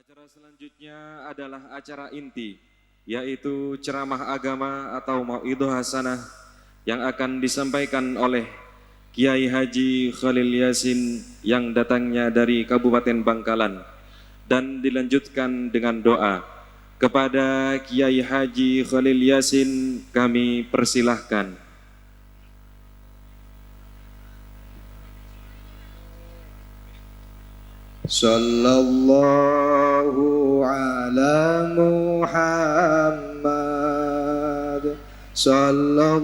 Acara selanjutnya adalah acara inti, yaitu ceramah agama atau mau'idhah hasanah yang akan disampaikan oleh Kiai Haji Khalil Yasin yang datangnya dari Kabupaten Bangkalan, dan dilanjutkan dengan doa. Kepada Kiai Haji Khalil Yasin kami persilahkan. Sallallahu ala Muhammad Sallallahu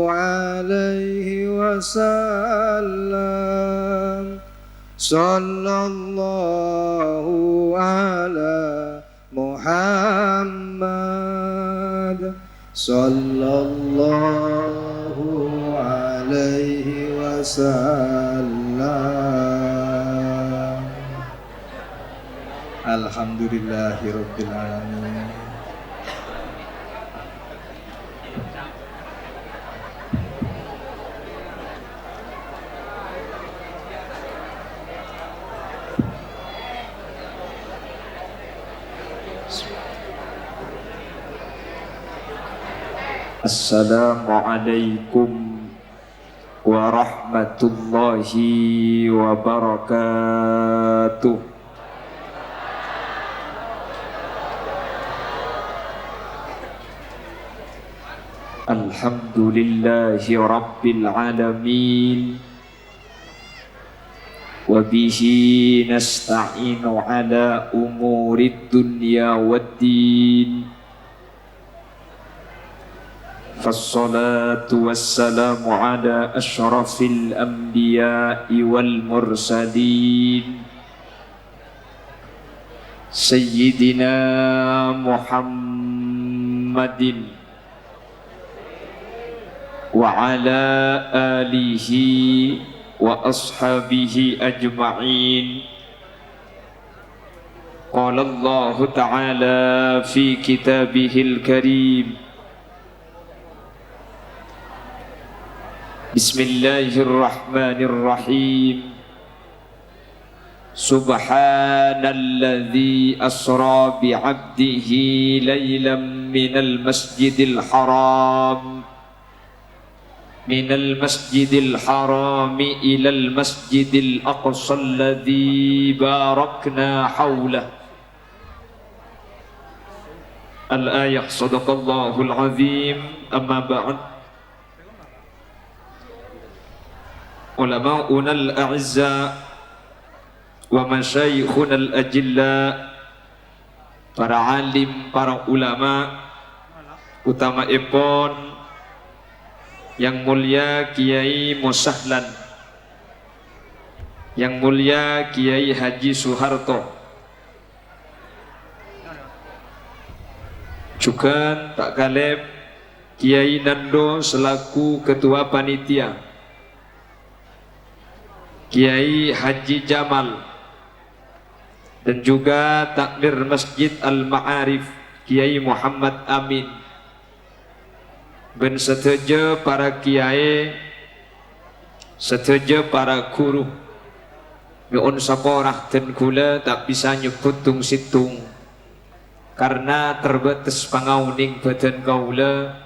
alaihi wasallam Sallallahu ala Muhammad Sallallahu alaihi wasallam. Alhamdulillahirabbil alamin. Assalamualaikum warahmatullahi wabarakatuh. Alhamdulillahi rabbil alamin. Wa bihi nasta'inu ala umurid dunya waddin. Fassalatu wassalamu ala ashrafil anbiya'i wal mursalin Sayyidina Muhammadin wa ala alihi wa ashabihi ajma'in. Qala Allah ta'ala fi kitabihil karim. Bismillahirrahmanirrahim. Subhanalladzi asra bi'abdihi laylan minal masjidil haram ilal masjidil aqsa alladzi barakna hawlah. Al-ayah. Sadaqallahul azim. Amma ba'd. Ulama'una al-a'izza wa masyayikhuna al-ajilla, para alim, para ulama, utama ipon yang mulia Kiai Musahlan, yang mulia Kiai Haji Soeharto, juga tak kaleb Kiai Nando selaku ketua panitia, Kiai Haji Jamal, dan juga takmir Masjid Al-Ma'arif Kiai Muhammad Amin, ben setuju para kiai, setuju para guru, nyuun saporah dan gula tak bisa nyebut tung situng karena terbatas pangauning badan kaula.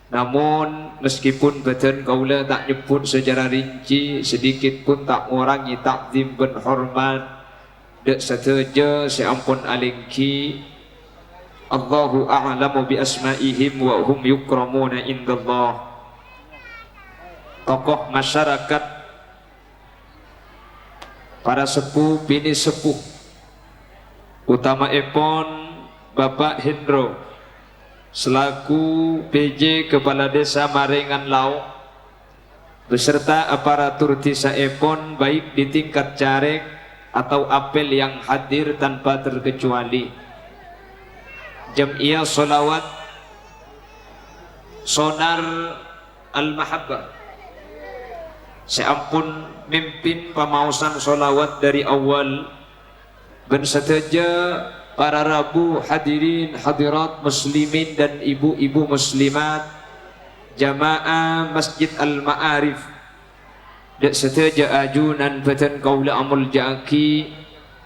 Namun meskipun badan kaula tak nyebut secara rinci, sedikit pun tak ngurangi takzim ben hormat dek setuju seampun alingki. Allahu a'lamu bi asma'ihim wa hum yukramuna indallah. Tokoh masyarakat, para sepuh, bini sepuh, utama ipon Bapak Hendro selaku PJ Kepala Desa Marengan Lau beserta aparatur desa ipon, baik di tingkat caleg atau apel yang hadir tanpa terkecuali. Jam'iyah Sholawat Sonar Al-Mahabbah, seampun mimpin pemausan sholawat dari awal, ben seteja para rabu hadirin hadirat muslimin dan ibu-ibu muslimat jamaah Masjid Al-Ma'arif dek seteja ajunan badan kaula amul jaki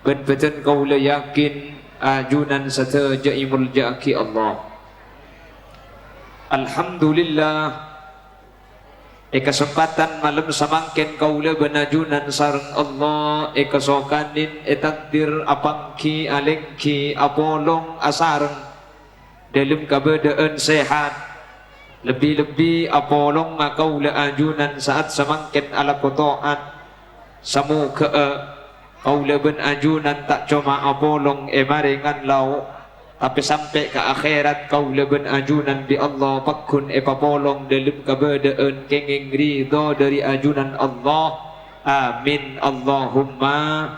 ben beten kaula yakin ajunan sateja imul jaki Allah. Alhamdulillah kesempatan malam samangken kaula benajunan sareng Allah kasokanin takdir apangki alengki apolong asareng dalam keadaan sehat, lebih-lebih apolong kaula ajunan saat samangken ala kotoan samuka kaula benajunan tak cuma apolong maringan lau tapi sampai ke akhirat kaula benajunan di Allah pakun papolong dalam keadaan kenging ridho dari ajunan Allah. Amin Allahumma.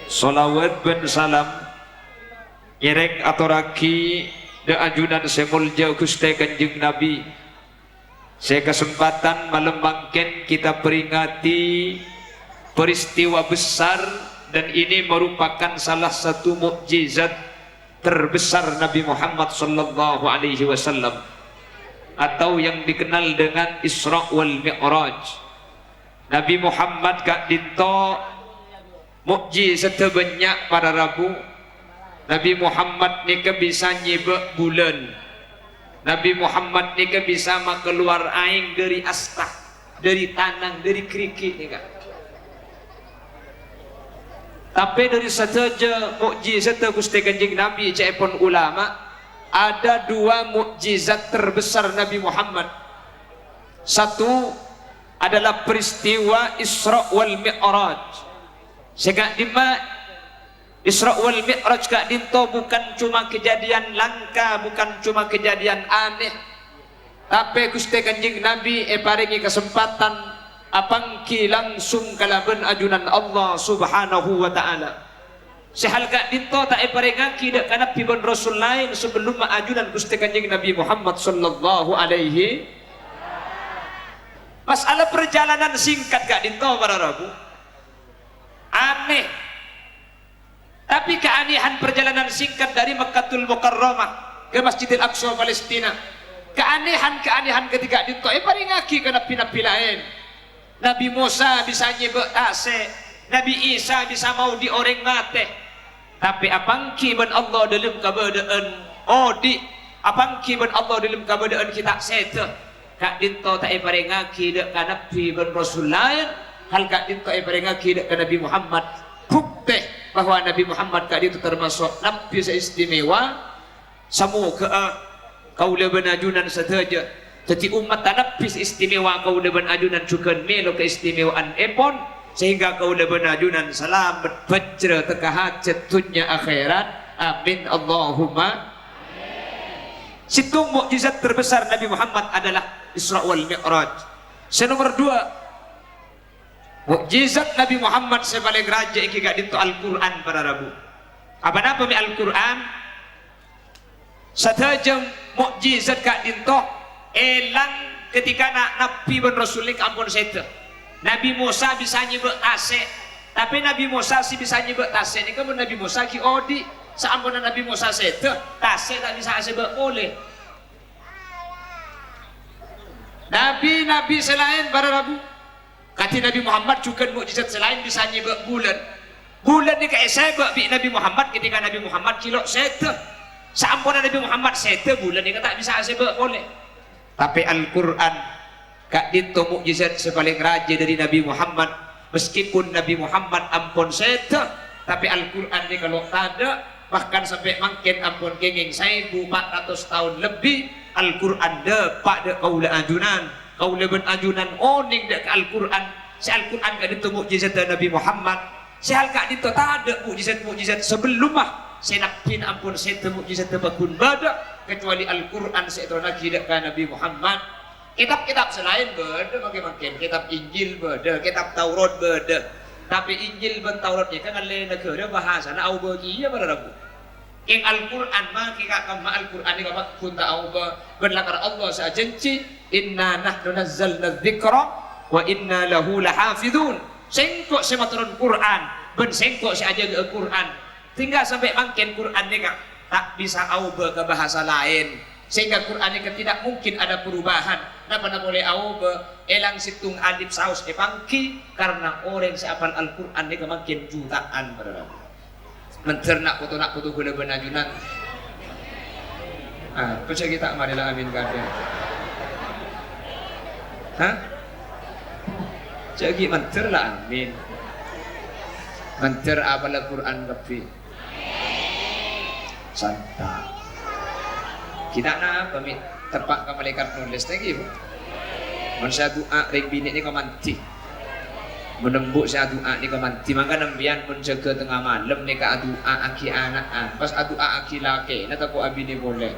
Salawat ben salam ireng aturaki de ajunan semulja Gusti Kanjeng Nabi. Saya kesempatan malam mangken kita peringati peristiwa besar, dan ini merupakan salah satu mukjizat terbesar Nabi Muhammad sallallahu alaihi wasallam atau yang dikenal dengan Isra wal Mi'raj. Nabi Muhammad kak dinto mukjizat banyak pada Rabu. Nabi Muhammad ni ke bisa nyebek bulan. Nabi Muhammad ni ke bisa keluar aing dari astah, dari tanang, dari kerikil ni kak. Tapi dari saja mukjizat Gusti Kanjeng Nabi cepon ulama, ada dua mukjizat terbesar Nabi Muhammad. Satu adalah peristiwa Isra wal Mi'raj. Sehingga dima Isra wal Mi'raj kak dinto bukan cuma kejadian langka, bukan cuma kejadian aneh, tapi Gusti Kanjeng Nabi paringi kesempatan apangki langsung kalaban ajunan Allah subhanahu wa ta'ala. Sehal kak dinto tak parengaki dak kana pibon rasul lain sebelum ajunan Gusti Kanjeng Nabi Muhammad sallallahu alaihi. Masalah perjalanan singkat kak dinto para Rabu aneh, tapi keanehan perjalanan singkat dari Mekkatul Mukarramah ke Masjidil Aqsa Palestina, keanehan ketika dinto parengaki kana napi lain. Nabi Musa bisa nyebek ase, Nabi Isa bisa mau dioreng mate, tapi apangki ben Allah dalam keadaan odi, apangki ben Allah dalam keadaan kita sete kak dinto tak parengaki dak kana nabi ben rasul lain, hal kak dinto parengaki dak Nabi Muhammad bukti bahwa Nabi Muhammad kak itu termasuk nabi seistimewa samu ke kaula benajunan saja. Jadi umat tanapis istimewa kau leban ajunan cukan melo keistimewaan epon, sehingga kau leban ajunan selamat bajra teka hajat dunia akhirat. Amin Allahumma. Situng mukjizat terbesar Nabi Muhammad adalah Isra wal Mi'raj. Nomor dua, mukjizat Nabi Muhammad sebagai raja iki gak dinto Al-Quran pada Rabu. Apa mi Al-Quran? Satajam mukjizat gak dinto elang ketika Nabi ben Rasulik ampun sete. Nabi Musa bisa nyebek tase, tapi Nabi Musa sih bisa nyebek tase ini kan Nabi Musa ki odi saampunan Nabi Musa sete tase tak bisa sebek boleh. Nabi selain para Rabu kati Nabi Muhammad juga mukjizat selain bisa nyebek bulan. Bulan ni kayak sebek bi Nabi Muhammad ketika Nabi Muhammad kilo sete saampunan Nabi Muhammad sete bulan ni tak bisa sebek boleh. Tapi Al-Quran kak dinto mukjizat sepaling raja dari Nabi Muhammad. Meskipun Nabi Muhammad ampun seta, tapi Al-Quran ni kalau ada bahkan sampai mangkin ampun kenging 1400 tahun lebih Al-Quran dapat de kaula ajunan, kaula ben ajunan oning de Al-Quran. Si Al-Quran kak dinto mukjizat Nabi Muhammad. Si hal kak dinto tak ada mukjizat sebelum senapin ampun seta mukjizat bakun badak kecuali Al-Quran setelah lagi dekat Nabi Muhammad. Kitab-kitab selain beda makin kitab Injil beda, kitab Taurat beda, tapi Injil dan Tauratnya kan lain negara bahasa na au bagi ya pada Rabu. Ing Al-Quran mah kita kama Al-Quran ni kama kunta au berlakar Allah sajanci inna nahnu nazzalna dzikra wa inna lahu lahafizun. Sengkok sematurun Quran ben sengkok si aja Al-Quran tinggal sampai makin Quran ni tak bisa au ke bahasa lain, sehingga Quran ini tidak mungkin ada perubahan. Napa boleh au elang situng alif saus pangki karena orang seapal Al-Quran ini kemakin jutaan berapa. Mencernak foto nak foto gula benajunan. Percaya kita marilah amin kabeh. Hah? Jadi mencer lah amin. Mencer apal Al-Quran kabeh. Santai. Kita na pamit tepak ke malaikat nulis lagi bu. Manusia doa ring bini ni kemanti. Menembuk saya doa ni kemanti. Maka nambian menjaga tengah malam ni ka doa aki anak. Pas doa aki laki. Nata ko abi ni boleh.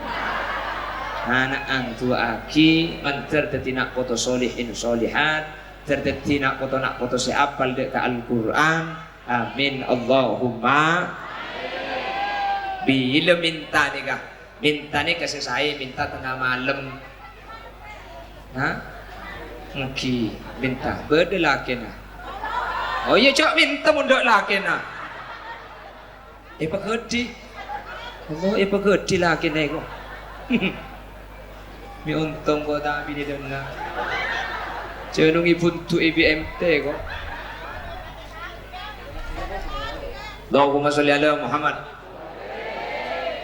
Anak ang doa aki manter tetina foto solihin solihat. Tertetina foto nak foto seapal dek ka Al-Quran. Amin Allahumma. Bila minta ni kah? Minta ni kasih saya minta tengah malam. Mungkin minta berdelaki na. Oh iya cok minta mundak laki na. Pagedi. Allah pagedi laki na ko. Mi untung ko tapi ni dana. Cenung ibuntu IBMT ko. Allahumma sholli ala Muhammad.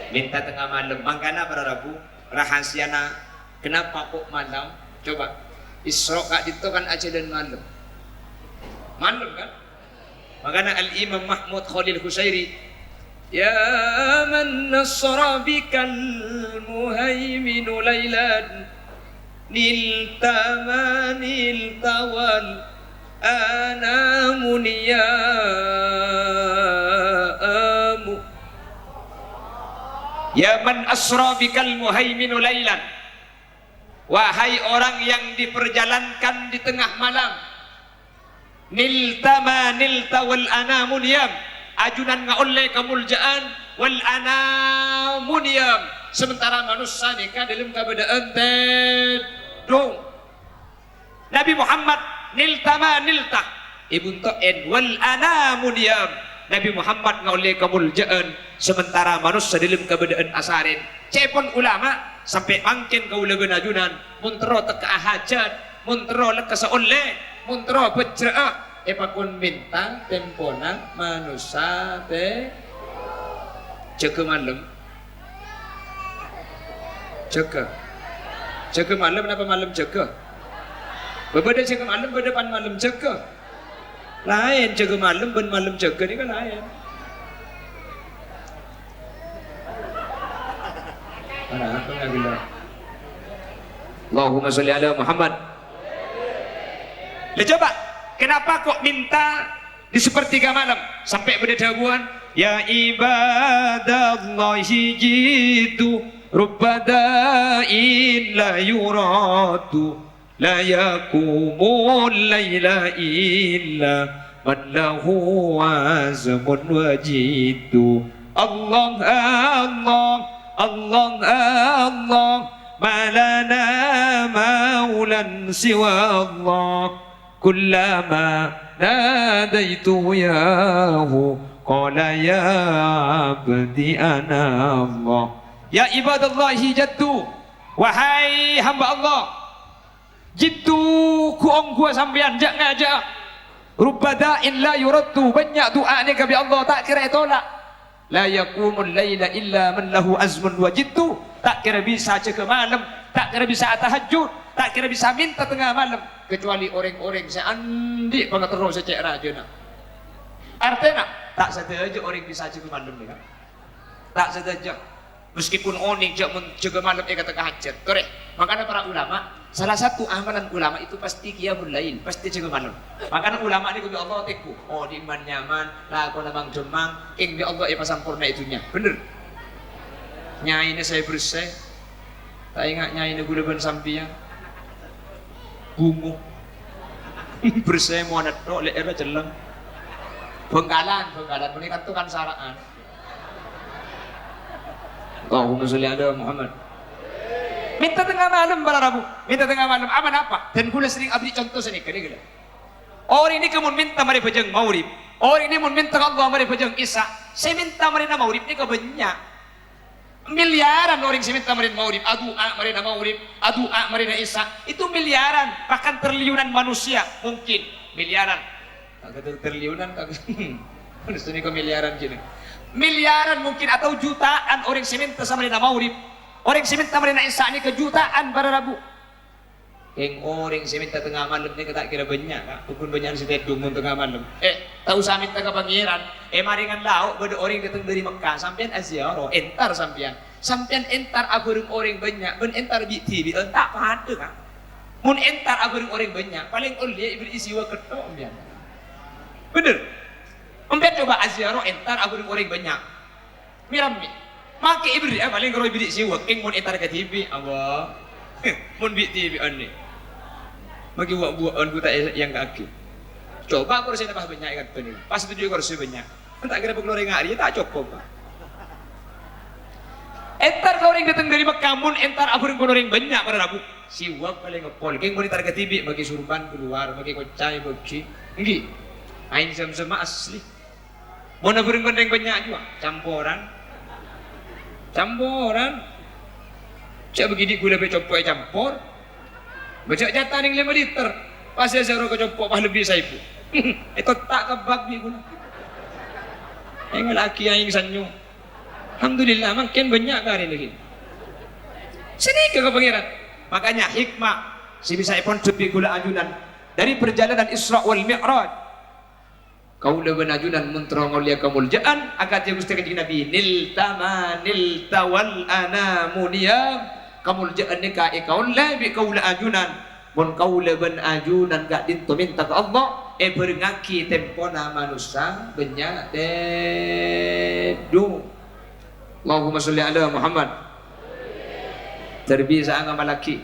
Minta tengah malam. Makanya para Rabu rahasiana kenapa kok malam? Coba Isra kak itu kan aja dan malam. Malam kan? Makanya Al-Imam Mahmud Khalil Husairi ya man nasra bikal muhaiminu laylan niltama niltawal anamun ya man asra bikal muhaiminu laylan. Wahai orang yang diperjalankan di tengah malam. Niltama nilta wal anamun yam. Ajunan ngaolle kemuljaan wal anamun yam. Sementara manusia nikah dalam keadaan tedung. Nabi Muhammad niltama nilta ibun to'en wal anamun yam. Nabi Muhammad ngaulai kemuljaan sementara manusia dalam keadaan asarin. Cepon ulama sampai mangkin kaula benajunan muntro teka hajat muntro leka saolle muntro bejraah epakun bintang tempona manusia te jaga malam jaga malam kenapa malam jaga berbeda jaga malam berdepan malam jaga lain jaga malam ben malam jaga ni kan lain. Mana apa yang bila? Allahumma sholli ala Muhammad. Coba, kenapa kok minta di sepertiga malam sampai pada daguan? Ya ibadallahi jitu rubbada'in la yuratu la yakumul layla illa man lahu azmun wajidu. Allah Allah Allah Allah malana maulan siwa Allah kullama nadaitu yahu qala ya abdi ana Allah. Ya ibadallahi jaddu wahai hamba Allah jiddu kuong gua sampean jak ngajak rubbada'in la yuraddu banyak doa ni kepada Allah tak kira tolak. La yakumul laila illa man lahu azmun wa jiddu. Tak kira bisa jaga malam, tak kira bisa tahajud, tak kira bisa minta tengah malam kecuali orang-orang seandi banget terus secek raja nak. Artinya tak saja orang bisa jaga malam ni kan. Tak saja. Meskipun orang jaga malam kata tahajud. Korek. Makanya para ulama salah satu amalan ulama itu pasti qiyamul lail, pasti jaga malam. Makanya ulama ni kepada Allah teku. Oh di man nyaman, lah aku namang demang, ing di Allah pasampurna itunya. Bener. Nyai ini saya bersih. Tak ingat nyai ini gula ban sampian. Bungu. Bersih mau anak tok le era jelang. Bengkalan menikah tu kan saraan. Allahumma sholli ala Muhammad. Minta tengah malam para Rabu, minta tengah malam aman apa? Dan gula sering abdi contoh sini gila. Orang ini kemun minta mari pejeng maurib. Orang ini mun minta Allah mari pejeng Isa. Saya minta mari na maurib ni kebanyak. Miliaran orang seminta marina maurib, adua marina maurib, adua marina isya, itu miliaran, bahkan triliunan manusia mungkin miliaran. Kagak triliunan, kagak. Ini kok miliaran gini. Miliaran mungkin atau jutaan orang seminta sama marina maurib, orang seminta marina isya ini kejutaan pada Rabu. Yang orang seminta tengah malam ni tak kira banyak kak, pukul banyak setiap dungun tengah malam. Tahu samit tengah pangeran, maringan lauk pada orang datang dari Mekah, sampian aziarah, entar sampian entar agurung orang banyak, ben entar biti, tak pada kak. Mun entar agurung orang banyak, paling oleh iblis siwa ketok ambian. Bener, ambian coba aziarah entar agurung orang banyak. Mirami, make iblis paling kalau iblis siwa, king mun entar ke TV, Allah, mun biti ane. Bagi buat-buatan kita yang kaki. Coba aku rasa tambah banyak ikat ini. Pas itu juga rasa banyak. Tak kira pengeluaran hari tak cukup. Entar kau orang datang dari Mekah, mun entar aku orang banyak pada Rabu. Siwak paling ngepol. Keng monitor ke TV bagi surban keluar, bagi kocai bagi. Enggak. Ain sama asli. Mun aku orang banyak juga. Campuran. Cak begini gula becopok campur. Baca jatah yang 5 liter. Pasal saya rokok copok pah lebih saya pun. Itu tak kebab ni pun. Yang lelaki yang sanyo. Alhamdulillah makin banyak hari lagi. Sini ke pangeran. Makanya hikmah si bisa pun tepi gula ajunan dari perjalanan Isra wal Mi'raj. Kau lebih ajunan muntrong oleh kemuliaan agar dia gusti kanjeng Nabi nil tawal anamunia. Kemuliaan nikah ikaun lebih kaula ajunan mun kaula ben ajunan gak dinto minta ke Allah berngaki tempona manusia banyak dedu. Allahumma sholli ala Muhammad. Terbiasa ngamal laki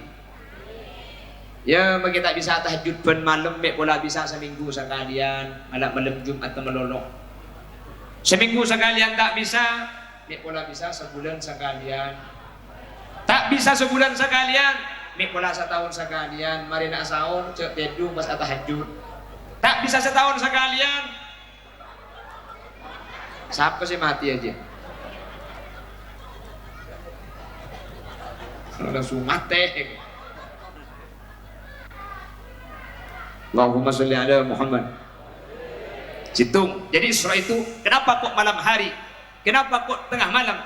ya bagi tak bisa tahajud ben malam mek pola bisa seminggu sekalian malam Jumat atau melolong seminggu sekalian tak bisa mek pola bisa sebulan sekalian. Tak bisa sebulan sekalian, mek pola setahun sekalian, mari nak sahur, cek tedu pas tahajud. Tak bisa setahun sekalian. Siapa sih mati aja? Langsung mati. Allahumma sholli ala Muhammad. Citung. Jadi Isra itu kenapa kok malam hari? Kenapa kok tengah malam?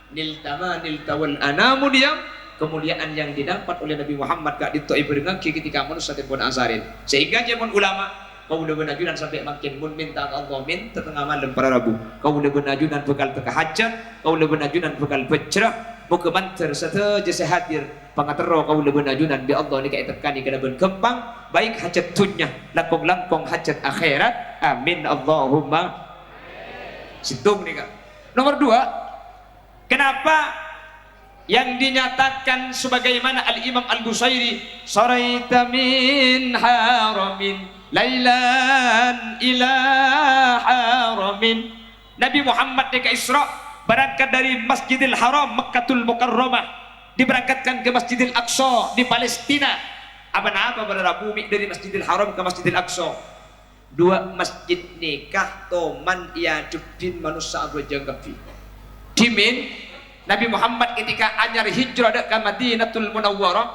Niltawal anamu diam kemuliaan yang didapat oleh Nabi Muhammad gak ditoi berengaki ketika manusia tempon asarin sehingga jaman ulama kau udah benajunan sampai makin mun minta Allah minta tengah malam para Rabu kau udah benajunan bekal teka hajat kau udah benajunan bekal becerah muka manter seteja sehadir pangatero kau udah benajunan bi Allah ni kayak tekani kena berkembang baik hajat dunya langkong hajat akhirat amin Allahumma situng nih kak. Nomor 2 kenapa yang dinyatakan sebagaimana Al-Imam Al-Busairi saraita min haramin lailan ila haramin Nabi Muhammad di Isra berangkat dari Masjidil Haram Mekkatul Mukarramah diberangkatkan ke Masjidil Aqsa di Palestina apa pada Rabu dari Masjidil Haram ke Masjidil Aqsa 2 masjid nikah toman ia jubin manusia abu jangkapi Dimin Nabi Muhammad ketika anyar hijrah ke Madinatul Munawwarah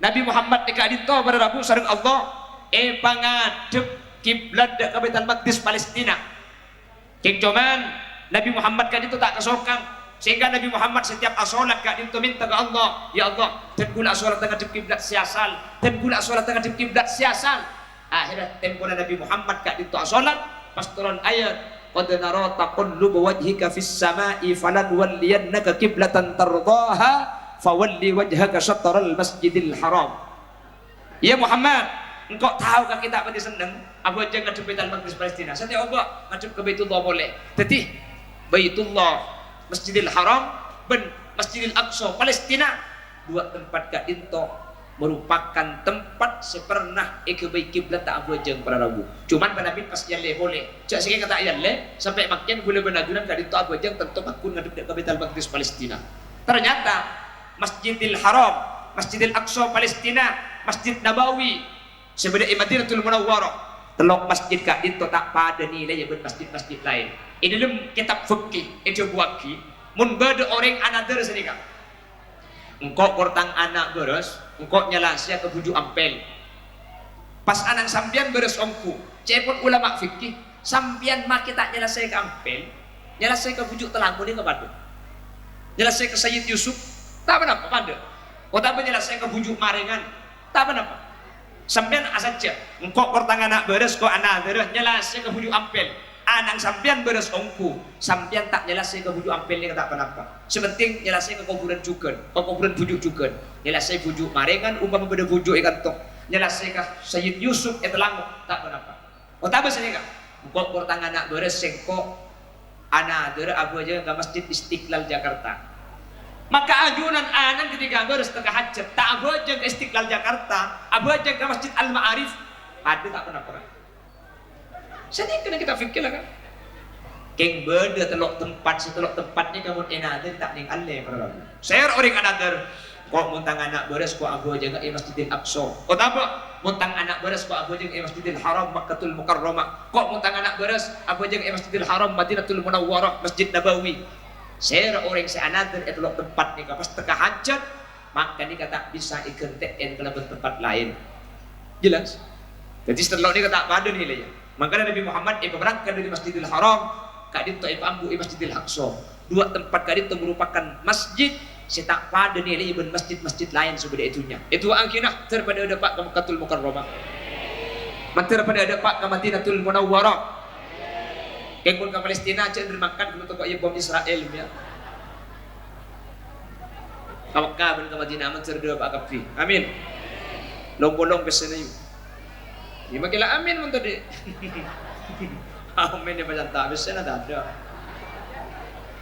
Nabi Muhammad ketika dito pada Rabu sareng Allah pangadep kiblat ke Baitul Maqdis Palestina cing cuman Nabi Muhammad kan itu tak kesokan sehingga Nabi Muhammad setiap asolat kak dito minta ke Allah ya Allah dan gula asolat tengah kiblat siasal dan gula asolat tengah kiblat siasal akhirnya tempona Nabi Muhammad kak dito asolat pas turun ayat qad nara taqallubu wajhika fis sama'i falan walliyannaka qiblatan tardaha fawalli wajhaka syatral masjidil haram. Ya Muhammad, engkau tahukah kita apa seneng? Abu aja ngadep Baitul Maqdis Palestina. Setiap apa ngadep ke Baitullah boleh. Jadi Baitullah Masjidil Haram ben Masjidil Aqsa Palestina 2 tempat ka into merupakan tempat sepernah baik kiblat tak abu jeng para Rabu. Cuman pada pas yalle boleh. Cak sikit kata yalle sampai makin boleh benajunan kali itu abu jeng tentu makun ngadep ke Baitul Maqdis Palestina. Ternyata Masjidil Haram, Masjidil Aqsa Palestina, Masjid Nabawi sebenarnya Madinatul Munawwarah. Telok masjid kak itu tak pada nilai ya masjid-masjid lain. Ini dalam kitab fikih itu buaki mun bade orang another sedika engkau kortang anak beres engkau nyalasia ke bujuk ampel pas anak sampian beres ongku cepot ulama fikih sampian mak kita nyalasia ke ampel nyalasia ke bujuk telangku ni kepada nyalasia ke Sayyid Yusuf tak apa pada oh tak nyalasia ke bujuk marengan tak apa sampian asaja engkau kortang anak beres kau anak beres nyalasia ke bujuk ampel anak sampian beres ongku sampian tak nyalasia ke bujuk ampel ni tak apa sepenting nyalasia ke kuburan juga ke kuburan bujuk juga nyalasia bujuk marengan umpama beda bujuk ikan tok nyalasia ke Sayyid Yusuf telang tak apa oh tak sini kak engkau kortang anak beres sengko anak dere abu aja ke Masjid Istiqlal Jakarta maka ajunan anak ketika beres tengah hajat tak abu aja ke Istiqlal Jakarta abu aja ke Masjid Al-Ma'arif ada tak pernah jadi kena kita fikir lah kan keng beda telok tempat setelok tempatnya kamu enader tak ning alle para share orang another kok muntang anak beres kok abu aja ke Masjidil Aqsa kok apa muntang anak beres kok abu aja ke Masjidil Haram Makkatul Mukarramah kok muntang anak beres abu aja ke Masjidil Haram Madinatul Munawwarah Masjid Nabawi share orang si another telok tempat ni pas teka hajat maka ni kata bisa ikenteen ke tempat lain jelas jadi setelok ni kata pada nilai maka Nabi Muhammad berangkat dari Masjidil Haram kadin to ambu Masjidil Aqsa dua tempat kadin itu merupakan masjid setak pada nilai ibn masjid-masjid lain seperti itunya itu angkinah terpada ada pak ke Makkatul Mukarramah mantir pada ada pak ke Madinatul Munawwarah kengkun ke Palestina cenderung makan untuk kok bom Israel ya kawaka ben ke Madinah mantir dua pak kafi amin long-bolong pesene ya makila amin mun tadi amin ya baca tak bisa ada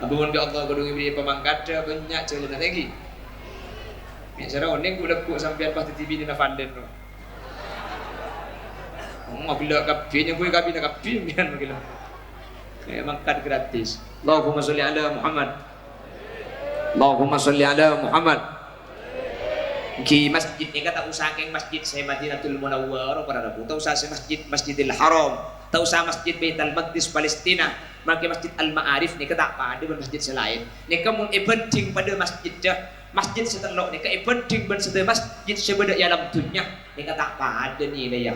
abun ke Allah kudu ngibri pemangkat banyak celana lagi nek cara oning ku lekuk sampean pas TV ni na fanden no ngabila kapi nya kuwi kapi na kapi mian makila mangkat gratis Allahumma sholli ala Muhammad Allahumma sholli ala Muhammad ki masjid ni kata usah keng masjid saya Madinatul Munawwarah para rabu tak usah masjid Masjidil Haram tak usah masjid Baitul Maqdis Palestina maka Masjid Al-Ma'arif ni kata apa ada masjid selain ni kamu penting pada masjid dah masjid setelok ni ke penting ben sedaya masjid sebeda alam dunia ni kata apa ada ni ya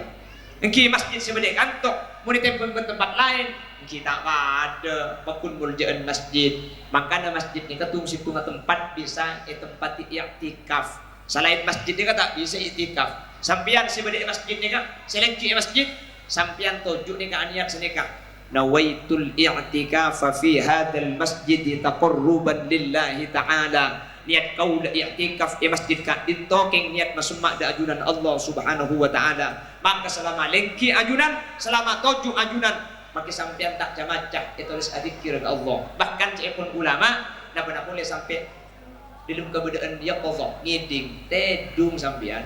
engki masjid sebeda kantok mun ditempel tempat lain engki tak ada pakun muljaan masjid makana masjid ni katung situ tempat bisa tempat i'tikaf selain masjid ni kata bisa i'tikaf sampian sebeda masjid ni kak selengki masjid sampian tujuh ni kak niat senika nawaitul i'tikafa fi hadzal masjid taqarruban lillahi ta'ala niat kau da i'tikaf di masjid kak ditokeng niat masumma da ajunan Allah Subhanahu wa taala maka selama lengki ajunan selama tujuh ajunan maka sampean tak jamacah tulis adzikir ke Allah bahkan cepun ulama nak benar boleh sampai dalam keberadaan dia qadha ngiding tedung sampean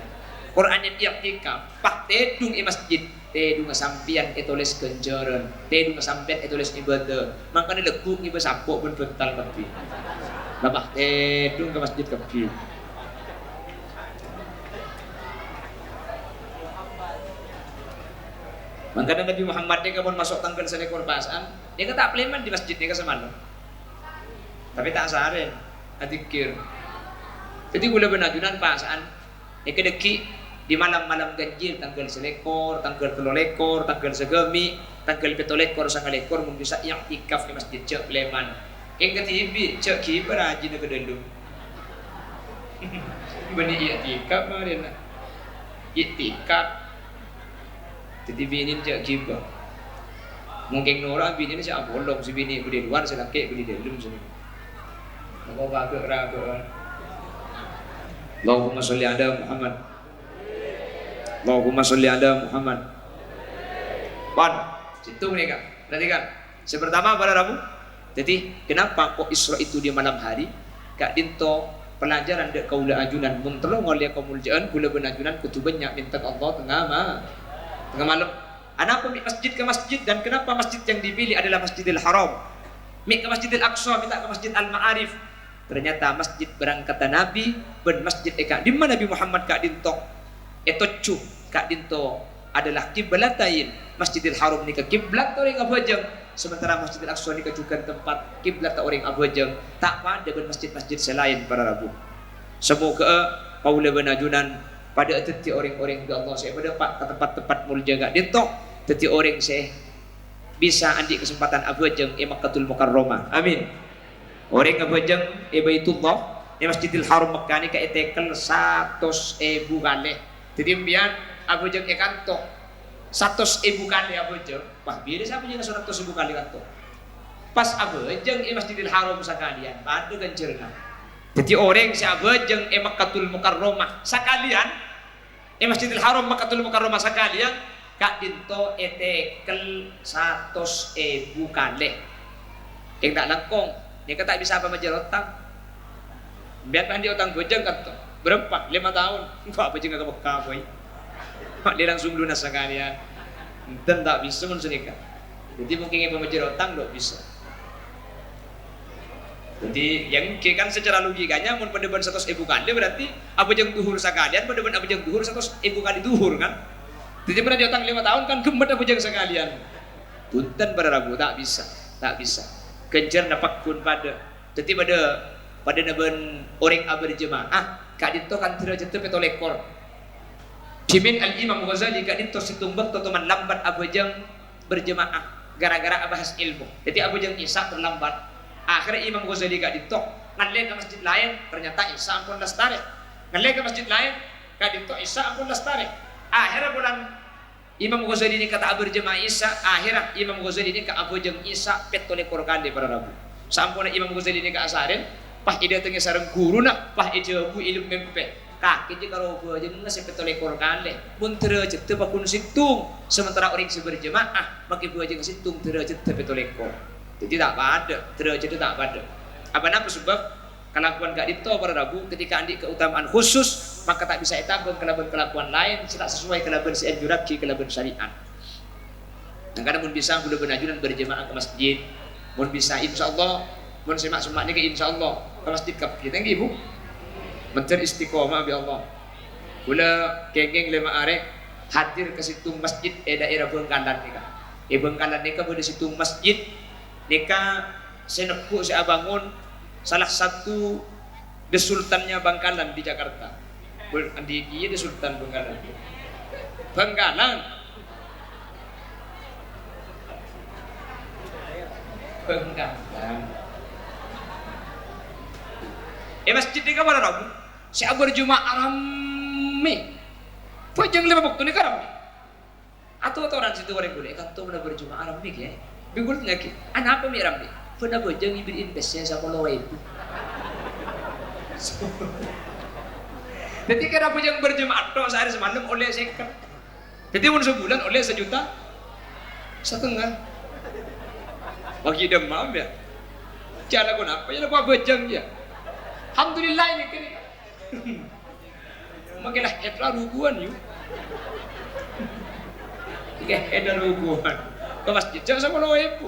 Quran yang i'tikaf pak tedung di masjid tedung sampean tulis kenjaran tedung sampean tulis ibadah maka ni lekuk ni bersapuk pun bental kapi labah tedung ke masjid kapi maka Nabi Muhammad ni kapan masuk tanggal selekor pasan dia kata pleman di masjid ni ke semalam tapi tak saharin adzikir jadi gula benajunan pasan ni kedeki di malam-malam ganjil tanggal selekor, tanggal telolekor, tanggal segemi, tanggal petolekor, sangalekor mun bisa i'tikaf di masjid cek pleman keng ketibi cek kiper haji na kedendung bani i'tikaf marina i'tikaf jadi bini cek kiper mungkin orang bini ni siapa bolong si bini beli luar si laki beli dalam sini mau bagus ragu Allahumma sholli ala Muhammad Allahumma sholli ala Muhammad pan situ ni kak berarti kan sepertama pada Rabu jadi kenapa kok Isra itu di malam hari kak dinto pelajaran dek kaula ajunan mun telo ngoleh kamuljaan kula benajunan kutubannya minta Allah tengah malam kenapa mi masjid ke masjid dan kenapa masjid yang dipilih adalah Masjidil Haram mi ke Masjidil Aqsa minta ke Masjid Al-Ma'arif ternyata masjid berangkatan Nabi ben masjid di mana Nabi Muhammad kak dinto kak dinto adalah kiblatain Masjidil Haram ni ke kiblat orang apa jeng sementara Masjid Al-Aqsa ini juga tempat kiblat orang abajeng tak pada masjid-masjid selain para rabu. Semoga kaula benajunan pada teti orang-orang ke Allah saya pada pak ke tempat-tempat mulia gak ditok teti orang saya bisa andi kesempatan abajeng Makkatul Mukarramah. Amin. Orang abajeng Baitullah Masjidil Haram Makkah ni ka etekel 100.000 kali. Jadi mbiyen abajeng kanto 100.000 kali abajeng. Wah, biasa siapa jeung 100.000 kali kanto. Pas abajeng Masjidil Haram sakalian, padu gancerna. Jadi orang si abajeng Makkatul Mukarramah sakalian Masjidil Haram Makkatul Mukarramah sakalian kak dinto etekel 100.000 kali. Yang tak langkong, ni kata bisa apa majarotang. Biar kan dia utang bojeng kan tuh berapa 5 tahun pak bojeng gak Mekah boy pak dia langsung lunas sekalian dan tak bisa mensunikah jadi mungkin pemajar utang tidak bisa jadi yang kan secara logikanya mun pendeban 100.000 kali berarti abojeng duhur sekalian pendeban abojeng duhur 100.000 kali duhur kan jadi pernah dia utang 5 tahun kan gemet abojeng sekalian punten pada ragu tak bisa kejar dapat kun pada jadi pada naben orang berjemaah kak dito kan derajat petolekor Jimin Al-Imam Ghazali kak dito situmbak totoman lambat abajang berjemaah gara-gara abahas ilmu jadi abajang Isa terlambat akhirnya Imam Ghazali kak dito ngalih ke masjid lain ternyata Isa ampun lestari ngalih ke masjid lain kak dito Isa ampun lestari akhirnya bulan Imam Ghazali ini kata berjemaah Isa akhirnya Imam Ghazali ini kak abajang Isa petolekor kali para rabu sampun Imam Ghazali ini kak asarin pah ide tengah sarang guru nak pah ide bu ilmu mempe kaki je kalau bu aja nggak sampai tolekor kali pun derajat pakun situng sementara orang berjemaah makin bu aja situng derajat tapi tolekor jadi tak ada derajat itu tak ada apa nama sebab kelakuan gak dito para ragu ketika andi keutamaan khusus maka tak bisa etabang kelakuan lain tidak sesuai kelakuan si anjuraki kelakuan syariat dan kadang pun bisa boleh benajunan berjemaah ke masjid pun bisa insya Allah pun semak-semak ni ke insya Allah ke masjid kapi thank you mencari istiqomah bi Allah gula kengeng lema arek hadir ke situ masjid daerah Bengkalan nika Bengkalan nika pada situ masjid nika senepu saya bangun salah satu desultannya Bangkalan di Jakarta di dia desultan Bengkalan masjid ni kan pada rabu si abu berjemaah rame pojang 5 waktu ni kan rame atau orang situ orang boleh kan tu mana berjemaah rame ke bingung nyaki anak apa mi rame pernah pojang ibin investasi sa kalau itu jadi kira pojang berjemaah tu sehari semalam oleh second jadi mun sebulan oleh 1,5 juta bagi demam ya cara guna apa ya apa bojang ya alhamdulillah ini kini makilah headlah ruguan yuk headlah ruguan ke masjid jangan sama lo ibu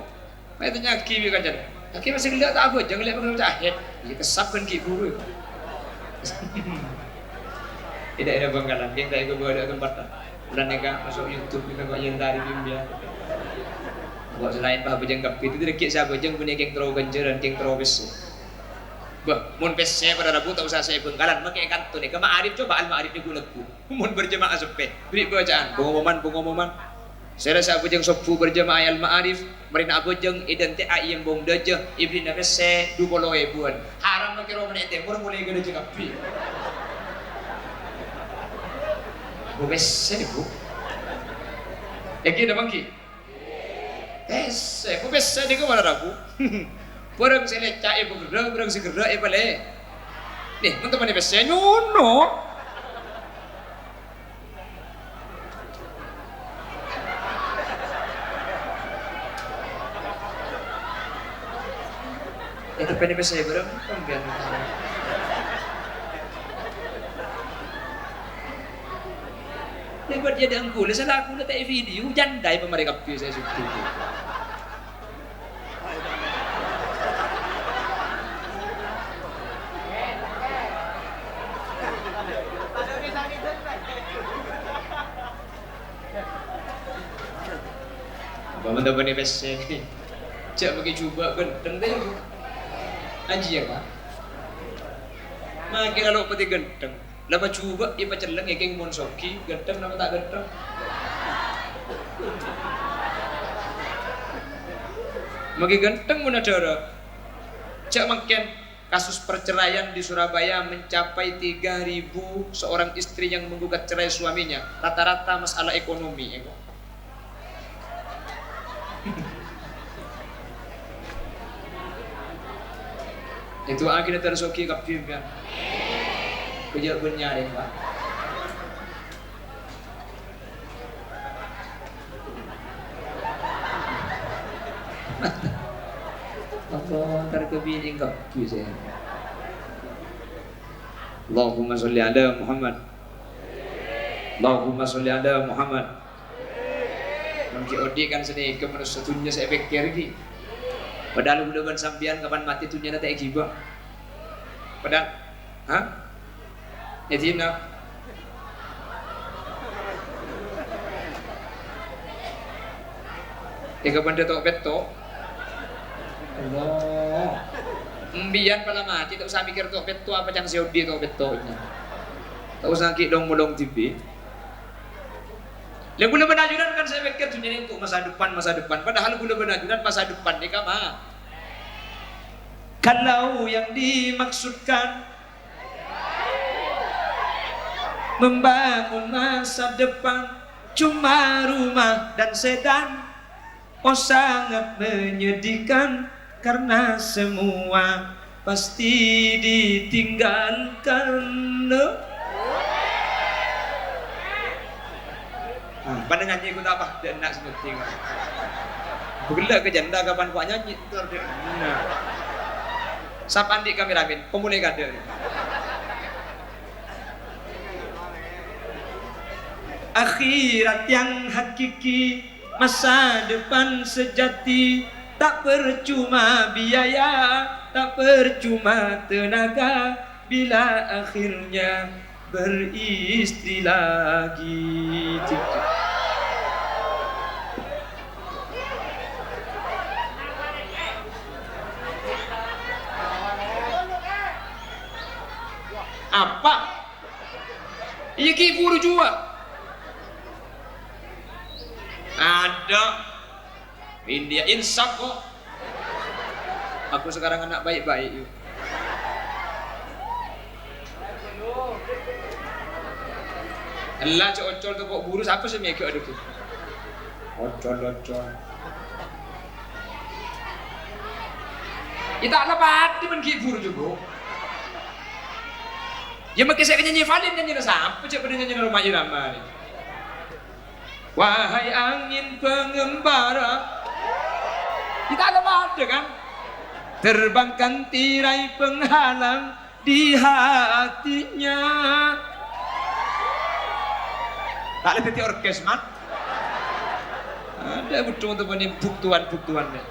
itu nyaki kan jadi nyaki masih lihat apa jangan lihat macam head ya kesapkan ki guru tidak ada Bangkalan kita itu ada tempat bulan nega masuk YouTube kita kok yang dari bimbia buat selain pak bejeng kapi itu tidak kisah bejeng punya keng terlalu ganjaran keng terlalu besar bah, mun pes saya pada rabu tak usah saya Bengkalan makai kantor ni. Kema Arif coba al Arif ni gulaku. Mun berjemaah sepe. Beri bacaan. Pengumuman. Saya rasa abujeng sopu berjemaah al Arif. Merina abujeng identik ayam bong daje. Ibli nafas saya 20.000 haram makai roman ete. Mulai gede cekapi. Bu pes saya ni bu. Lagi ada bangki. Pes, bu pes saya ni kemana rabu? Barang saya lecak bergerak, barang saya gerak balik. Nih, teman-teman ini saya nyono. Itu PNP saya berapa? Pembian. Lepas dia diangkul, saya laku letak video jandai pemerintah kapi saya suka. Teman-teman ini Cak bagi coba genteng deh. Aji ya Pak. Makin lalu peti genteng. Lama coba ipa celeng ekeng monsoki genteng nama tak genteng. Magi genteng mana cara? Cak makin kasus perceraian di Surabaya mencapai 3.000 seorang istri yang menggugat cerai suaminya. Rata-rata masalah ekonomi. Itu akhirnya tersoki kapim kan. Kejar benyar ya Pak. Allah terkebining kau bisa. Allahumma sholli ala Muhammad. Allahumma sholli ala Muhammad. Mungkin odi kan sini ke manusia tunya saya pikir lagi. Padahal udah ban sampian kapan mati tunya nanti ekiba. Padahal, hah? Etina. Kapan dia tok beto? Allah. Mbian pala mati tak usah mikir tok beto apa yang seodi tok betonya. Tak usah dong molong TV. Yang gula benajunan kan saya pikir dunia ini untuk masa depan. Padahal gula benajunan masa depan ni kama. Kalau yang dimaksudkan membangun masa depan cuma rumah dan sedan, oh sangat menyedihkan karena semua pasti ditinggalkan. Pada nyanyi ikut apa? Dia nak seperti itu. Begila ke janda kapan kuat nyanyi nah. Siapa andi kameramen? Pemulai kader. Akhirat yang hakiki, masa depan sejati, tak percuma biaya, tak percuma tenaga, bila akhirnya beristri lagi. Apa? Iya kifur juga. Ada India insaf kok. Aku sekarang anak baik-baik yuk. Allah ocol tu kok burus apa sih mekik ada tu? Ocol. Kita ala pati men kifur juga. Ya makin saya nyanyi Valin nyanyi sampai cak pada nyanyi rumah irama ni. Wahai angin pengembara, kita ada kan? Terbangkan tirai penghalang di hatinya. Tak ada titik orkes man. Ada betul teman ini buktuan-buktuannya.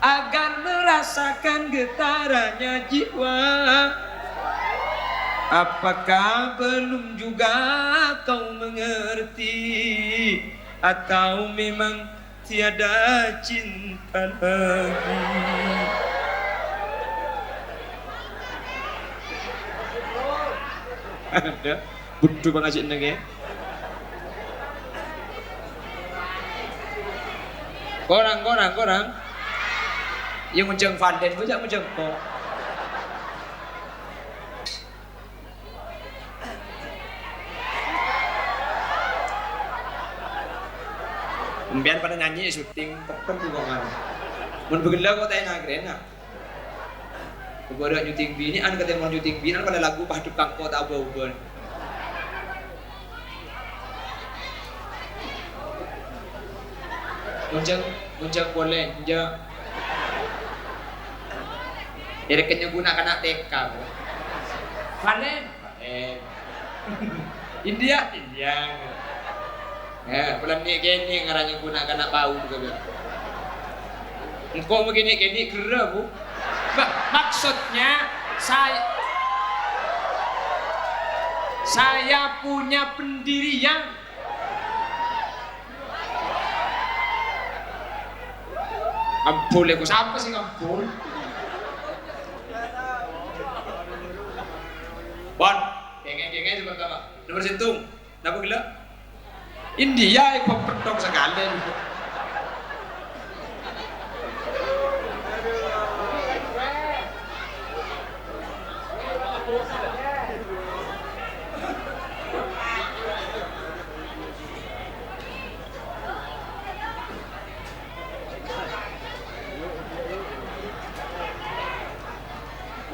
Agar merasakan getarannya jiwa. Apakah belum juga kau mengerti, atau memang tiada cinta lagi? Ada butuh pengajin lagi. Korang yang menceng Fanden bujak menceng kok. Biar pada nyanyi syuting tetep juga kan. Mun begela kok tanya agrena. Kepada nyuting bini an kata mau nyuting bini pada lagu pah tukang kok tak ubah-ubah. Muncang boleh ja. Direknya gunakan anak TK. Valen. India. Ya, bulan ni kini ngaranya gunakan nak bau juga. Engkau begini kera bu. Maksudnya saya punya pendirian. Ampul aku siapa sih ampul? Bon, geng pertama. Nomor sentung. Napa gila? India yang pemperdong sekali.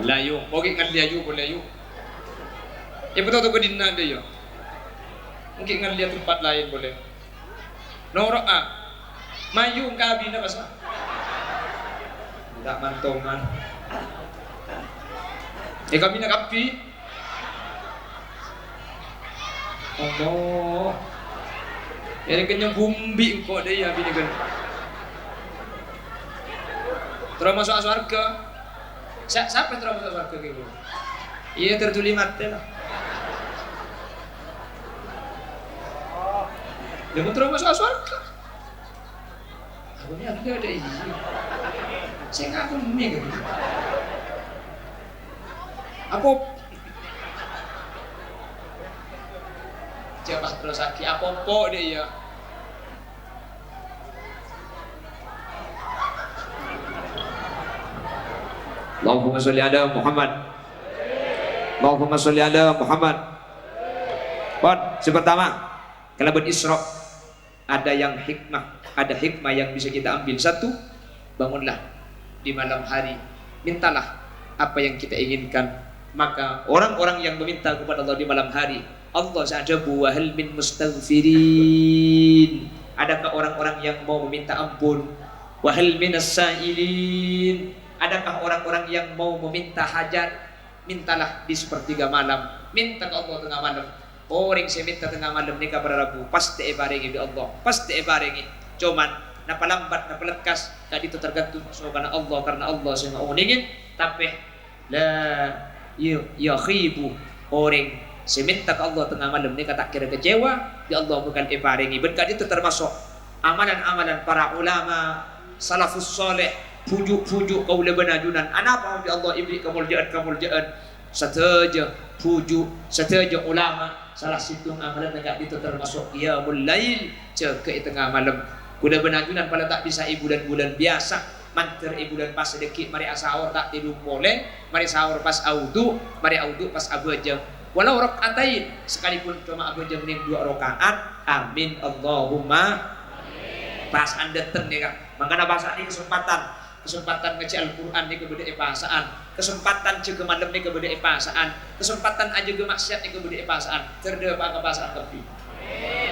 Layu, oke kan layu boleh layu. Ya betul tuh kedina dia ya. Mungkin kan lihat tempat lain boleh. Norok maju kabin apa sah? Tidak mantongan. Kami nak kapi. Allah. Ini kenyang bumbi kok dia bini kan. Terus masuk surga. Siapa yang terus masuk surga gitu? Iya tertulis mati lah. Dia mau terus masuk surga. Aku ni ada iya. Saya ngaku ni kan. Apa? Jabah terus lagi apa dia ya? Allahumma sholli ala Muhammad. Allahumma sholli ala Muhammad. Bon, pertama, kalau berisra ada yang hikmah, ada hikmah yang bisa kita ambil. Satu, bangunlah di malam hari, mintalah apa yang kita inginkan. Maka orang-orang yang meminta kepada Allah di malam hari, Allah sa'ajabu wa hal min mustaghfirin. Adakah orang-orang yang mau meminta ampun? Wa hal minas sa'ilin. Adakah orang-orang yang mau meminta hajat? Mintalah di sepertiga malam. Minta ke Allah tengah malam. Orang saya minta tengah malam ni kepada Rabu, pasti barengi bi Allah, pasti barengi. Cuman napa lambat napa lekas tadi itu tergantung karena Allah sing ngingin tapi la yakhibu orang saya minta ke Allah tengah malam ni kata kira kecewa di Allah bukan barengi. Berkat itu termasuk amalan-amalan para ulama salafus saleh, pujuk-pujuk kaula benajunan. Anapa bi Allah ibri kemuliaan sateja pujuk sateja ulama. Salah satu amalan negak itu termasuk qiyamul lail ke tengah malam. Kuda benajunan pada tak bisa bulan-bulan biasa. Manter bulan pas sedikit mari sahur tak tidur boleh, mari sahur pas audu, mari audu pas abajam. Walau rakaatain sekalipun cuma abajam ni 2 rakaat. Amin Allahumma. Pas anda ten ya kan. Mangkana bahasa ini kesempatan ngaji Al-Quran ni kepada epasaan, kesempatan juga malam ni kepada epasaan, kesempatan aja ke maksiat ni kepada epasaan. Terda apa kepasaan tapi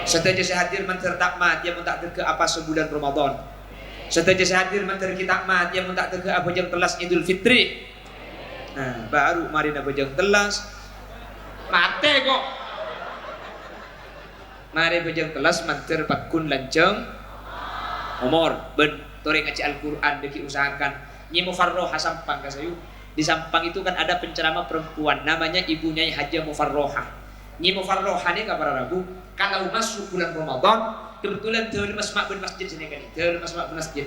setelah saya hadir menter takmat yang tak terke apa sebulan Ramadan. Setelah saya hadir menter kita takmat yang tak terke apa jam telas Idul Fitri. Nah, baru mari nak jam telas mate kok. Mari jam telas menter pakun lanceng umur ben toreng ngaji Al-Quran deki usahakan nyi mufarroha sampang kasayu. Di Sampang itu kan ada penceramah perempuan namanya ibunya Haja Mufarroha. Nyi Mufarroha ini kabar Rabu kalau masuk bulan Ramadan kebetulan teul masmak ben masjid sini kan. Teul masmak ben masjid.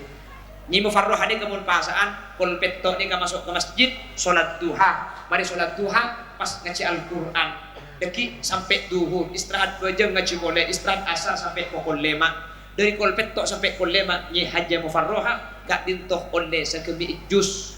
Nyi Mufarroha ini kemun pasaan kol petto ni ka masuk ke masjid salat duha. Mari salat duha pas ngaji Al-Quran. Deki sampai duhur istirahat 2 jam ngaji boleh, istirahat asar sampai pukul 5. Dari kolpet tok sampai kolema Nyi Haja Mufarroha gak dintoh oleh sekemi jus.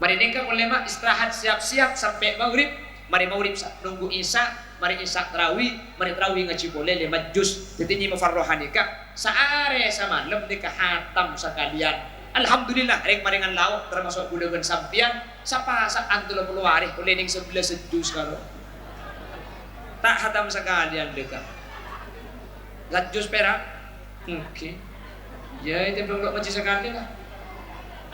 Mari nengka kolema istirahat siap-siap sampai maghrib. Mari maghrib nunggu isya, mari isya tarawih, mari tarawih ngaji boleh 5 jus. Jadi Nyi Mufarroha nikah saare sama malam nikah hatam sekalian. Alhamdulillah rek maringan lauk termasuk bulegan sampian sapa saan 30 hari oleh ning 11 jus karo. Tak hatam sekalian dekat. Jus perak. Oke, ya itu belum macam sekali lah.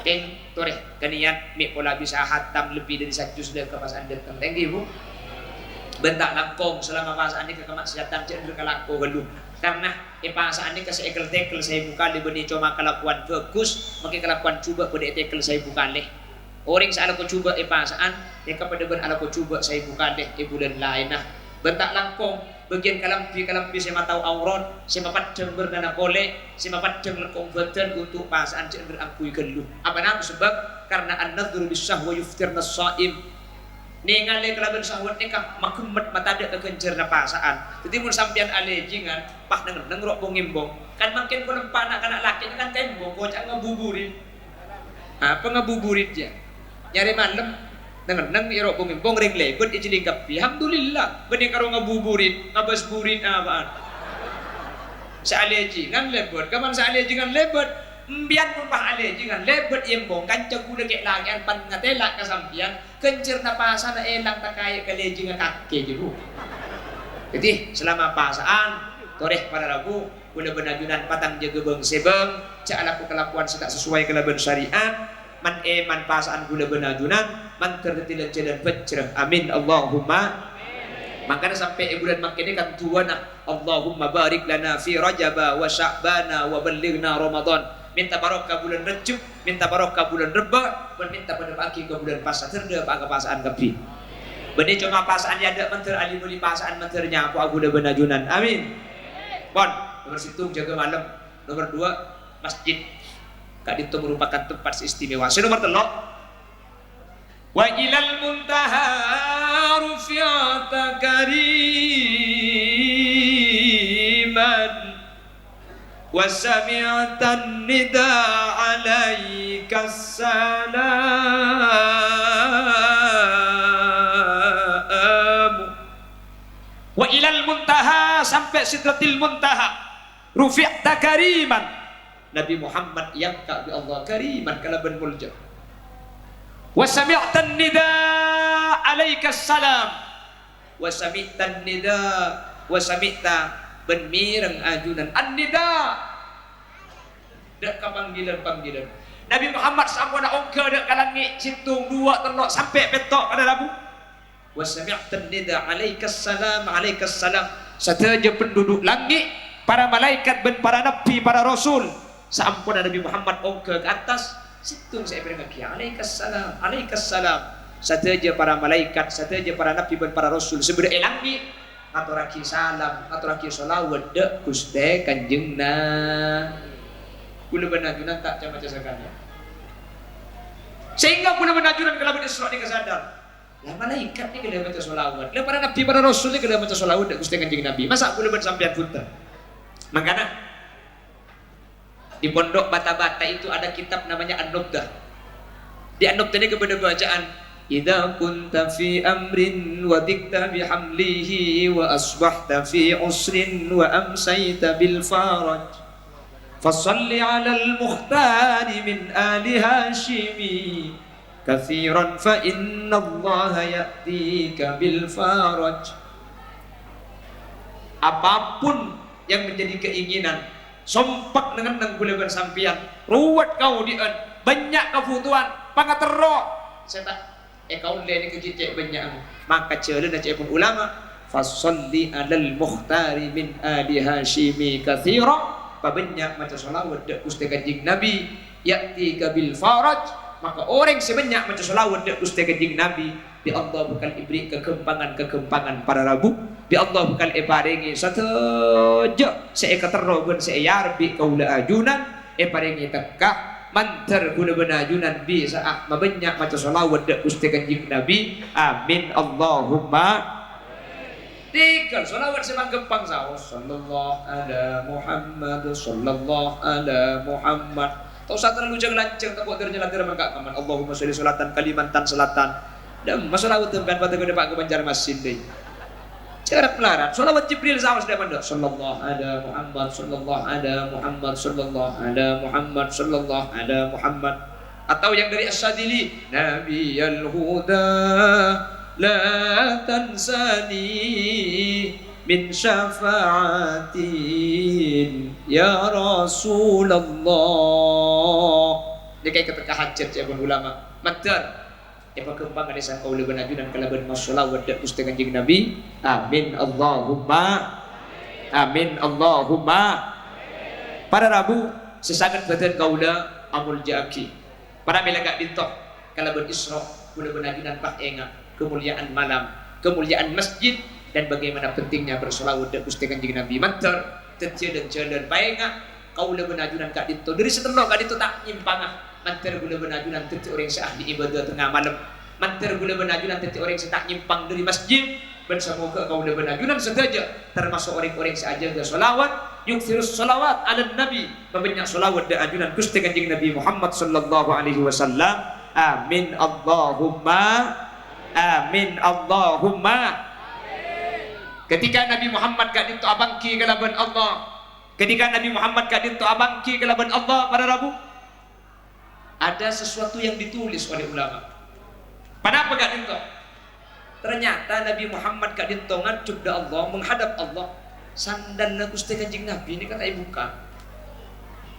Teng, toreh, kaniat mi pola bisa hatam lebih dari 1 juz dari kepasaan datang. Thank you bu. Bentak langkong selama pasaan ini kemaksiatan cenderung kelakon galuh. Karena pasaan ini kasih tekel saya buka lebih cuma kelakuan bagus, makin kelakuan coba pada tekel saya buka leh. Orang salah ko coba pasaan, mereka pada ber ala ko coba saya buka leh bulan lain nah. Bentak langkong bagian kalampi saya matau aurat saya mapadang bernana kolek saya mapadang lekong badan untuk pasaan cender angkui geluh apa nama sebab karena an-nadhru bis-syahwa yuftirna as-shaim ningali kelaban syahwat nikah makemet matada kekencerna pasaan jadi mun sampean alejingan pah denger nengrok pengimbong kan makin penempa anak laki kan tembong kocak ngebuburin apa ngebuburin dia nyari malam dengan nang iro pengimbong ring lebet ijiling kapi alhamdulillah bening karo ngebuburin ngabas burin apaan saalejingan lebet kaman saalejingan lebet mbian pun pah alejingan lebet imbong kancang kuda kek lagian pan ngatela kasampian kencer na pasana elang takaya kalejingan kake jiru jadi selama pasaan toreh para rabu kuda benajunan patang jaga beng sebeng cak laku kelakuan sedak sesuai kelaban syariat man pasaan gula benajunan man tertilan jalan pecrah amin Allahumma makanya sampai bulan makin ini kan tuana Allahumma barik lana fi rajaba wa sya'bana wa ballighna ramadan minta barokah bulan Rejab minta barokah bulan Reba dan minta pada pagi ke bulan Puasa terda pada pasaan kapi benih cuma pasaan ya ada menteri alimuli pasaan menterinya aku gula benajunan amin bon nomor situ jaga malam nomor 2 masjid Kak itu merupakan tempat istimewa. Nomor 3 wa ilal muntaha rufi'ata kariman wa sami'atan nida alaika salam wa ilal muntaha sampai sidratil muntaha rufi'ata kariman Nabi Muhammad yang ka bi Allah kariman kalaban mulja wa sami'tan nida alaika salam wa sami'tan nida wa sami'ta ben mireng ajunan an nida dak panggilan Nabi Muhammad sampuna ongke dak kalangi citung 2 telok sampai petok pada labu wa sami'tan nida alaika salam sateja penduduk langit para malaikat ben para nabi para rasul sampun Nabi Muhammad ongke ke atas situng saya beri kaki alaikas salam sateja para malaikat sateja para nabi dan para rasul sebeda elangi aturaki salam aturaki sholawat dek guste kanjengna kula benajunan tak macam sakana sehingga kula benajunan kalau Isra ni kesadar lah malaikat ni kena baca sholawat lah para nabi para rasul ni kena baca sholawat dek guste kanjeng nabi masa kula ben sampean punten makana di pondok Bata-Bata itu ada kitab namanya An-Nubdah. Di An-Nubdah ini kepada bacaan idza kunta fi amrin wa dikta bihamlihi wa asbahta fi usrin wa amsayta bil faraj fasalli ala al-mukhtar min ali hashimi kathiran fa inna Allah ya'tika bil faraj. Apapun yang menjadi keinginan sompak dengan nangguleban sampian ruwet kau dien banyak kebutuhan pangatero saya tak kau leni kecicek banyak maka ceuleuh cek pun ulama fasalli alal mukhtari min ali hashimi katsira pabanyak maca sholawat dak Gusti Kanjeng Nabi ya'ti kabil faraj maka orang sebanyak maca sholawat dak Gusti Kanjeng Nabi di Allah bakal ibri kekempangan para rabu di Allah bakal paringi sateja saya kateroban saya yarbi kaula ajunan paringi tekah mantar guna benajunan bisa mabanyak maca sholawat dak Gusti Kanjeng Nabi amin Allahumma tikal sholawat semang gempang saos sallallahu ala Muhammad sallallahu ala Muhammad tau sa terlalu jangan lanceng tak buat ternyata mangka kaman Allahumma sholli sholatan kalimantan selatan dan masalah utempan pada gede Pak Banjarmasin deh. Cara pelaran, sholawat Jibril sama sudah mandor. Sallallahu ala Muhammad, sallallahu ala Muhammad, sallallahu ala Muhammad, sallallahu ala Muhammad. Atau yang dari As-Sadili, Nabiyal Huda, la tansani min syafa'atin ya Rasulullah. Dia kayak ketika hajat ya ulama. Madar. Perkembangan desa kaula benajunan kalaban masolawat dak Gusti Kanjeng Nabi amin Allahumma amin Allahumma para rabu sesangat badan kaula amul jaki para melaga dintok kalaban Isra kaula benajunan pak enga kemuliaan malam kemuliaan masjid dan bagaimana pentingnya bersolawat dan Gusti Kanjeng Nabi. Mantar tetieu dan jalan bae kaula benajunan ka ditu dari setenok ka ditu tak nyimpang mantar gula benajunan tetieu orang seahli ibadah tengah malam, mantar gula benajunan tetieu orang tak nyimpang dari masjid. Dan semoga kaula benajunan sedaja termasuk orang-orang seajaga solawat, yukthirus solawat ala nabi, membanyak solawat dan ajunan Gusti Kanjeng Nabi Muhammad sallallahu alaihi wasallam. Amin Allahumma amin Allahumma. Ketika Nabi Muhammad gak dintu abangki kalaban Allah, ketika Nabi Muhammad gak dintu abangki kalaban Allah, para rabu, ada sesuatu yang ditulis oleh ulama. Kenapa gak dintu? Ternyata Nabi Muhammad gak dintu ngancuk da Allah, menghadap Allah. Sandalna Gusti Kanjeng Nabi ini kata bukan.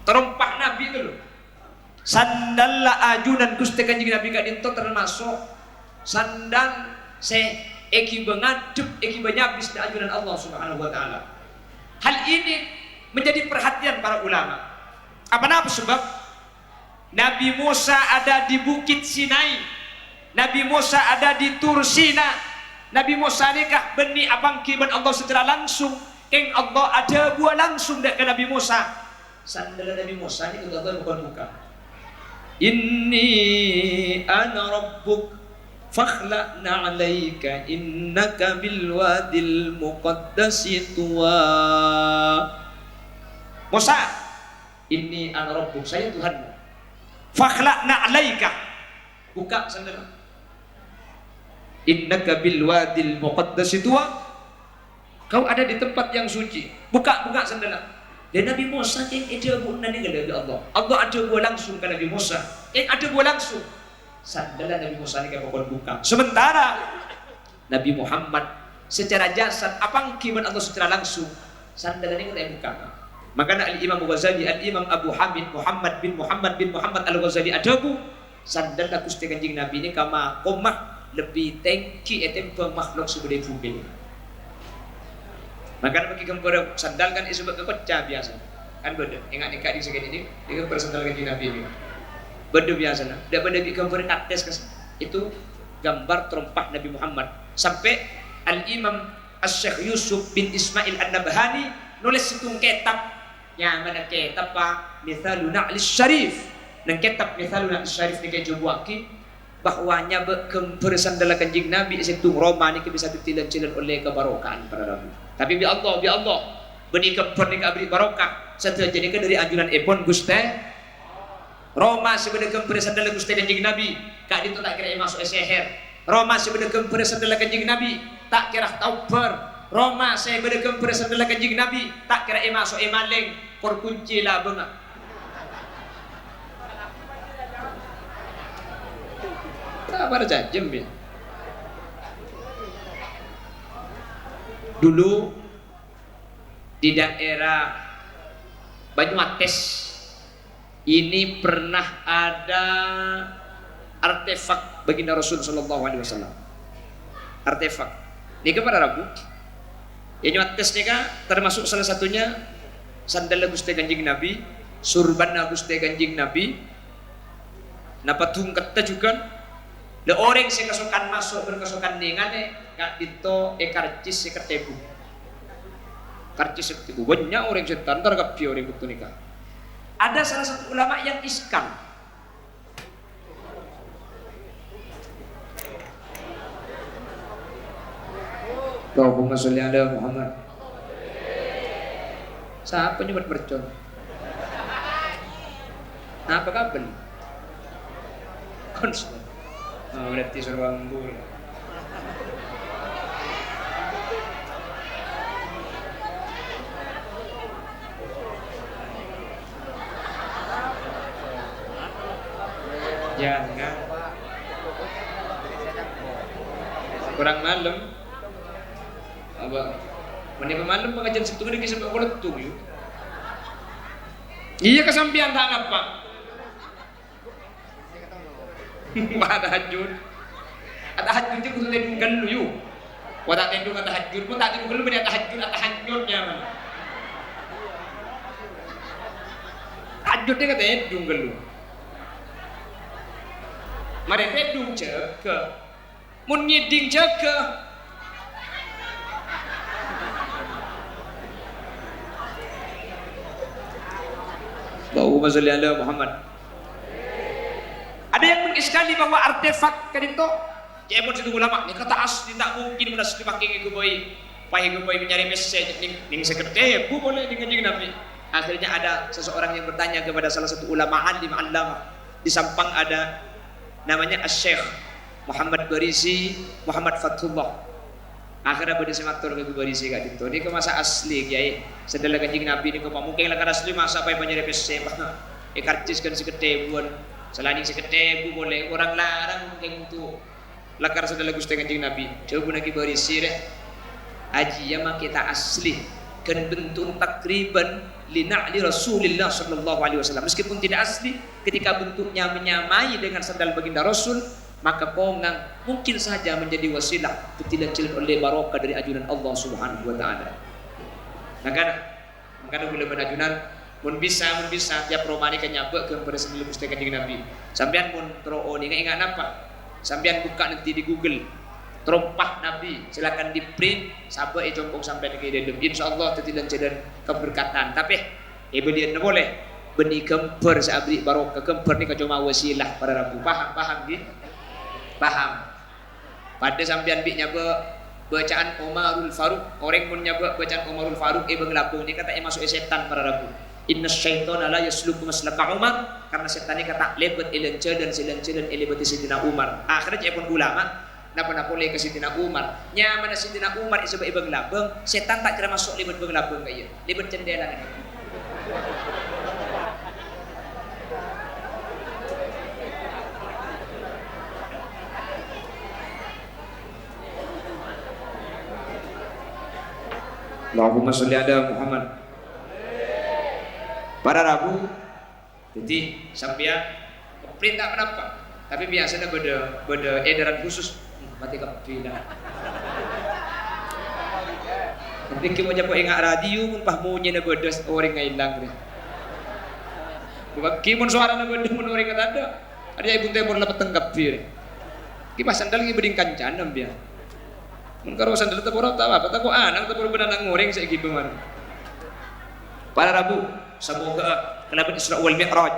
Terompak Nabi itu loh. Sandal ajunan Gusti Kanjeng Nabi gak dintu termasuk sandal eki bengadep, eki benyabis di ajunan Allah Subhanahu wa taala. Hal ini menjadi perhatian para ulama. Apa sebab? Nabi Musa ada di Bukit Sinai, Nabi Musa ada di Tursina, Nabi Musa nikah beni abangki ben Allah secara langsung, keng Allah ada buah langsung dek ke Nabi Musa. Sandal Nabi Musa ini Allah bukan buka. Inni ana rabbuk fakhla'na 'alaika innaka bil wadil muqaddasi tuwa. Musa, inni ana rabbuk, saya Tuhanmu. Fakhla'na 'alaika, buka sandal. Innaka bil wadil muqaddasi tuwa, kau ada di tempat yang suci. Buka sandal. Dan Nabi Musa yang ada buah dari Allah. Allah ada buah langsung ke Nabi Musa. Yang ada buah langsung. Sandalan Nabi Musa ini kayak pokok buka. Sementara Nabi Muhammad secara jasad apa kiman Allah secara langsung, sandalan ini kayak buka. Maka Al-Imam Ghazali, Al-Imam Abu Hamid Muhammad bin Muhammad Al-Ghazali adabu sandal Gusti Kanjeng Nabi ini kama komah lebih tinggi etem makhluk sebagai bumi. Maka bagi kempur sandal kan disebut kekocah biasa. Kan beda. Ingat nikah di segini ini, dia kempur sandal Kanjeng Nabi ini. Beda biasa nah. Dak pada di kempur kates itu gambar terompak Nabi Muhammad. Sampai Al-Imam Asy-Syaikh Yusuf bin Ismail An-Nabhani nulis situng kitab yang mana kitab apa? Mithalun Na'lis Syarif. Nang kitab Mithalun Na'lis Syarif ni kay Jumwaki bahwanya kempur sandal Kanjeng Nabi situng Roma ni bisa ditilan-tilan oleh kebarokan para rabi. Tapi bi Allah beni kempur ni kabri barokah setelah jadi dari anjuran epon Gusti Roma sebenarnya kempur sandal Gusti Kanjeng Nabi kak itu tak kira masuk seher. Roma sebenarnya kempur sandal Kanjeng Nabi tak kira taubar. Roma sebenarnya kempur sandal Kanjeng Nabi tak kira masuk maling por kunci lah bengak. Tak pada jajem ya. Dulu di daerah Banyuates ini pernah ada artefak baginda Rasul sallallahu alaihi wasallam. Artefak. Nika pada Rabu. Banyuates nika termasuk salah satunya sandal Gusti Kanjeng Nabi, surban Gusti Kanjeng Nabi. Napa tungkatnya juga. Le orang sing kesukaan masuk berkesukaan ningane kak dito karcis seketebu. Karcis seketebu banyak orang setan tergapi orang betul nikah. Ada salah satu ulama yang iskal. Allahumma sholli ala Muhammad. Siapa nyebut mercon? Apa kabar? Konsol. Berarti suruh anggur. Jangan. Kurang malam. Apa? Menikah malam pengajian Sabtu ini sampai koletung yuk. Iya kesampian tangan Pak. Ada hajur. Ada hajur itu kudu tendungan lu yuk. Watak tendung ada hajur pun tak tendungan lu ada hajur ada hajurnya mana. Hajur dia kata tendungan lu. Mari tendung jaga. Mun nyiding jaga. Allahumma sholli ala Muhammad. Ada yang mengiskali bahwa artefak kadito Jepun situ ulama ni kata asli tak mungkin menas dipakai ke boy. Pai ke boy mencari message ning sekete bu boleh dengan kanjeng Nabi. Akhirnya ada seseorang yang bertanya kepada salah satu ulama alim allama. Di Sampang ada namanya Asy-Syaikh Muhammad Barisi, Muhammad Fathullah. Akhirnya beri sematur ke Barisi kat itu. Ni ke masa asli kiai. Setelah kanjeng Nabi ni ke mungkin lah asli masa pai mencari message. Karcis kan sekete buan. Selain sekete bu boleh orang larang mungkin untuk lakar sudah lagu setengah kanjeng Nabi. Coba lagi berisi deh. Haji yang kita asli kan bentuk takriban lina'li Rasulullah sallallahu alaihi wasallam. Meskipun tidak asli, ketika bentuknya menyamai dengan sandal baginda Rasul, maka kongang mungkin saja menjadi wasilah ketilacilan oleh barokah dari ajunan Allah Subhanahu wa taala. Maka boleh benajunan mun bisa tiap romani kan nyabek ke pada sendiri setengah kanjeng Nabi. Sampean mun tro ni ingat apa? Sampean buka nanti di Google terompah Nabi, silakan di print sampai jompong sampai ke dalam. Insyaallah tetilan cedan keberkatan. Tapi belian boleh benih kemper sabri barokah kemper ni cuma wasilah para rabu. Paham gitu? Paham. Pada sampean bi nyaba bacaan Umarul Faruq, orang pun nyaba bacaan Umarul Faruq bengelapung ni kata masuk setan para rabu. Inna syaitana la yasluku maslaka Umar, karena setan ni kata lebet ilence dan silence dan lebet Sidina Umar. Akhirnya pun ulama napa boleh ke Sidina Umar. Nyaman Sidina Umar isebab ibang labeng, setan tak kira masuk lebet bang labeng kaya. Lebet cendela ni. Allahumma sholli ala Muhammad. Para rabu, jadi sampean perintah kenapa? Tapi biasanya beda edaran khusus. Mati kapila. Tapi kita mau ingat radio pun pahmunya na beda orang ngailang ni. Bukan kimun suara na beda mun orang kata ada. Ada ibu temur lepat tengkap dia. Kita sandal lagi beding kancan dia. Mun karo sandal tepur tak apa, tak anak tepur benang ngoreng saiki bemar. Para rabu, semoga kenapa Isra wal Mi'raj,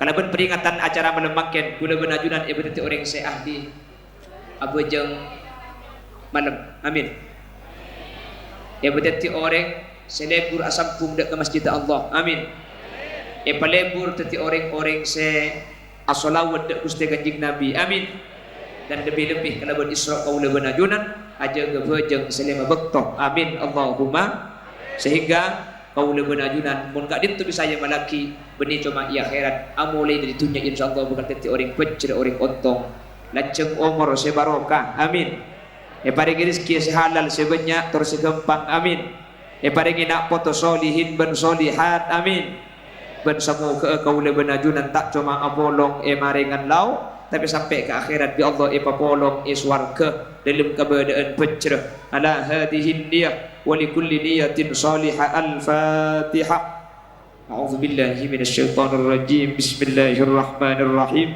kenapa peringatan acara melembangkan gula benajunan ibadat orang saya ahli abu jeng malam, amin. Ibadat orang selebur asam pung dek ke masjid Allah, amin. Palebur teti orang se asolawat dek kuste kanjeng Nabi, amin. Dan lebih-lebih kenapa Isra gula benajunan aja gebejeng selema bektoh, amin. Allahumma sehingga kau lebih najunan mun gak ditu bisa ya malaki benih cuma ia akhirat amulai dari dunia insyaallah bukan teti orang pecer orang ontong lanceng umur sebarokah amin paringi rezeki sehalal sebanyak terus segempang amin paringi nak foto solihin ben solihat amin ben samu ke kau lebih najunan tak cuma apolong maringan lau tapi sampai ke akhirat bi Allah papolong swarga dalam keberadaan pecer ala hadhihi niyah ولكل نية صالحة الفاتحة أعوذ بالله من الشيطان الرجيم بسم الله الرحمن الرحيم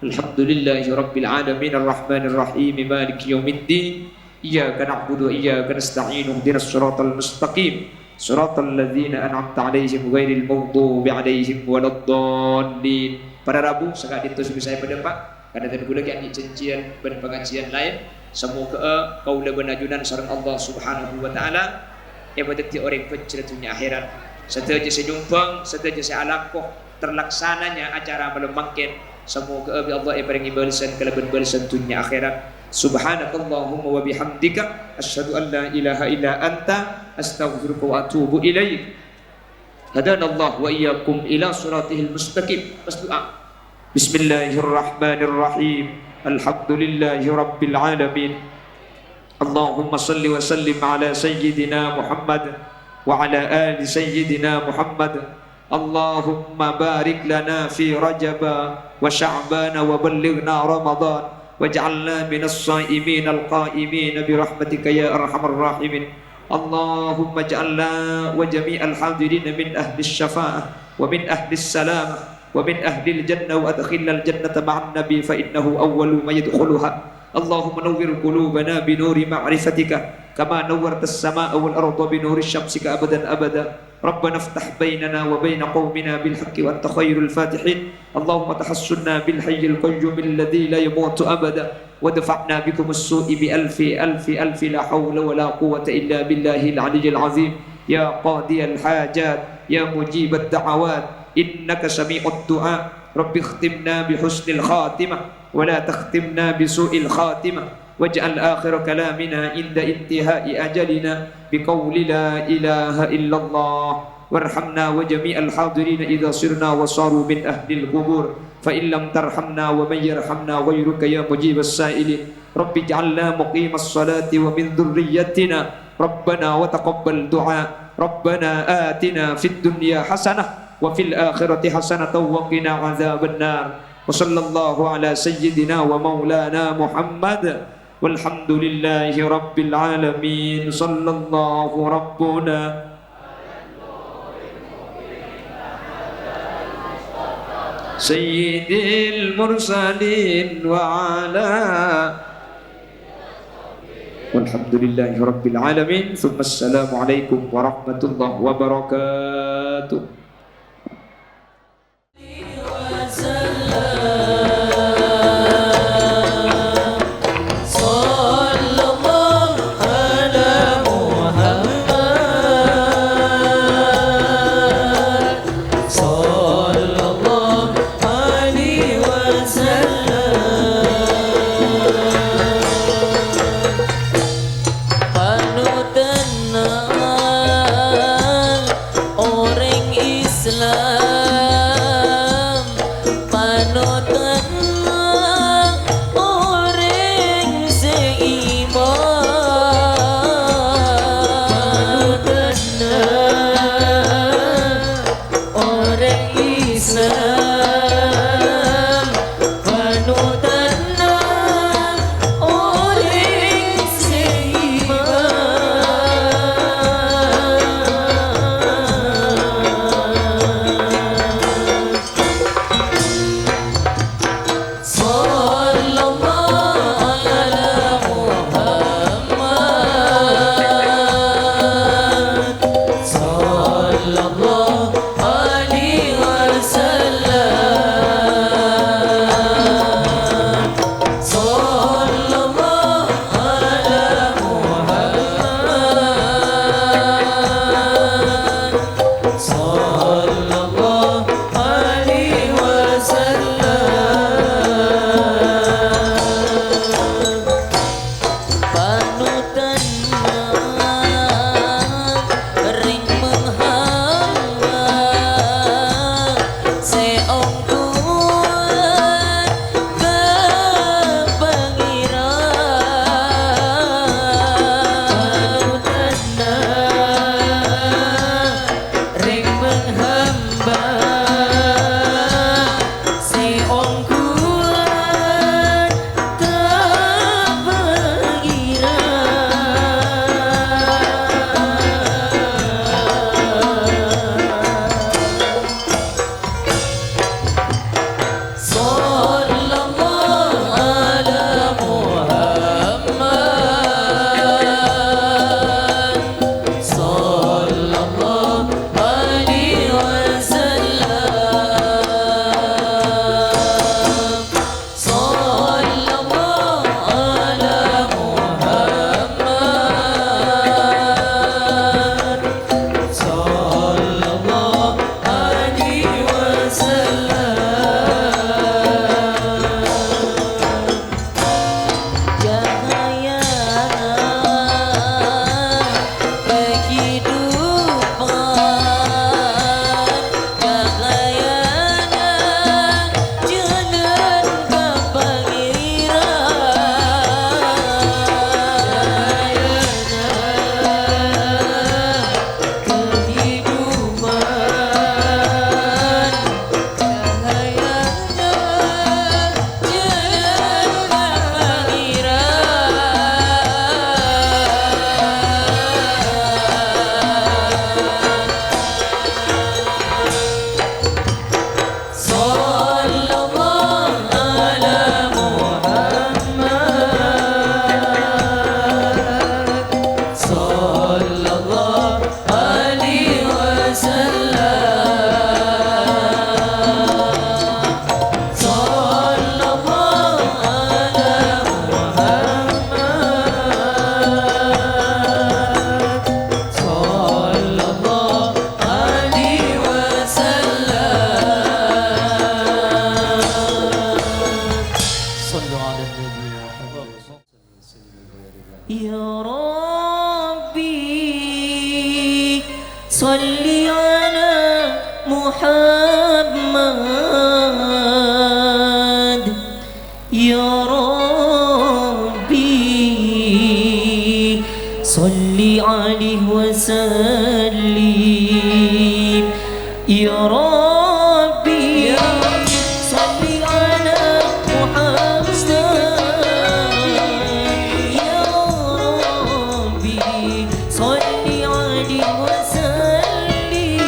الحمد لله رب العالمين الرحمن الرحيم مالك يوم الدين إياك نعبد وإياك نستعين اهدنا الصراط المستقيم صراط الذين أنعمت عليهم غير المغضوب عليهم ولا الضالين. Pada Rabu sangat itu saya pada Pak karena tadi pula yang janjian dan pengajian lain. Semoga kau lebih najunan sarang Allah Subhanahu wa taala ibadat orang penceritunya akhirat. Setelah sejumpang, setelah sealakoh terlaksananya acara melembangkan. Semoga Allah beri balasan kelebihan balasan dunia akhirat. Subhanakallahumma wa bihamdika asyhadu an la ilaha illa anta astaghfiruka wa atubu ilaik. Hadanallahu wa iyyakum ila siratihil mustaqim. Berdoa. Bismillahirrahmanirrahim. Alhamdulillahi Rabbil Alamin. Allahumma salli wa sallim ala Sayyidina Muhammad wa ala ali Sayyidina Muhammad. Allahumma barik lana fi Rajab wa Sya'ban wa ballighna Ramadan waj'alna minas sha'imin al-qa'imin bi rahmatika ya arhamar rahimin. Allahumma ja'alna wa jami'al hadirin min ahli syafa'ah wa min ahli salamah ومن أهل الجنة وأدخلنا الجنة مع النبي فإنه أول ما يدخلها. اللهم نور قلوبنا بنور معرفتك كما نورت السماء والأرض بنور الشمس أبدا أبدا ربنا افتح بيننا وبين قومنا بالحق وأنت خير الفاتحين اللهم تحسنا بالحي القيوم الذي لا يموت أبدا ودفعنا بكم السوء بألف ألف ألف لا حول ولا قوة إلا بالله العلي العظيم يا قاضي الحاجات يا مجيب الدعوات إنك سميع الدعاء رب اختمنا بحسن الخاتمة ولا تختمنا بسوء الخاتمة واجعل آخر كلامنا عند انتهاء أجلنا بقول لا إله إلا الله وارحمنا وجميع الحاضرين إذا صرنا وصاروا من أهل القبور فإن لم ترحمنا ومن يرحمنا غيرك يا مجيب السائلين رب اجعلنا مقيم الصلاة ومن ذريتنا ربنا وتقبل دعاء ربنا آتنا في الدنيا حسنة وفي الآخرة حسنة وقنا عذاب النار وصلى الله على سيدنا ومولانا محمد والحمد لله رب العالمين صلى الله ربنا سيد المرسلين وعلى والحمد لله رب العالمين ثم السلام عليكم ورحمة الله وبركاته. Anu tenang orang يا ربي صل على محمد يا ربي صل عليه وسلم يا ربي صل على محمد يا ربي صل عليه وسلم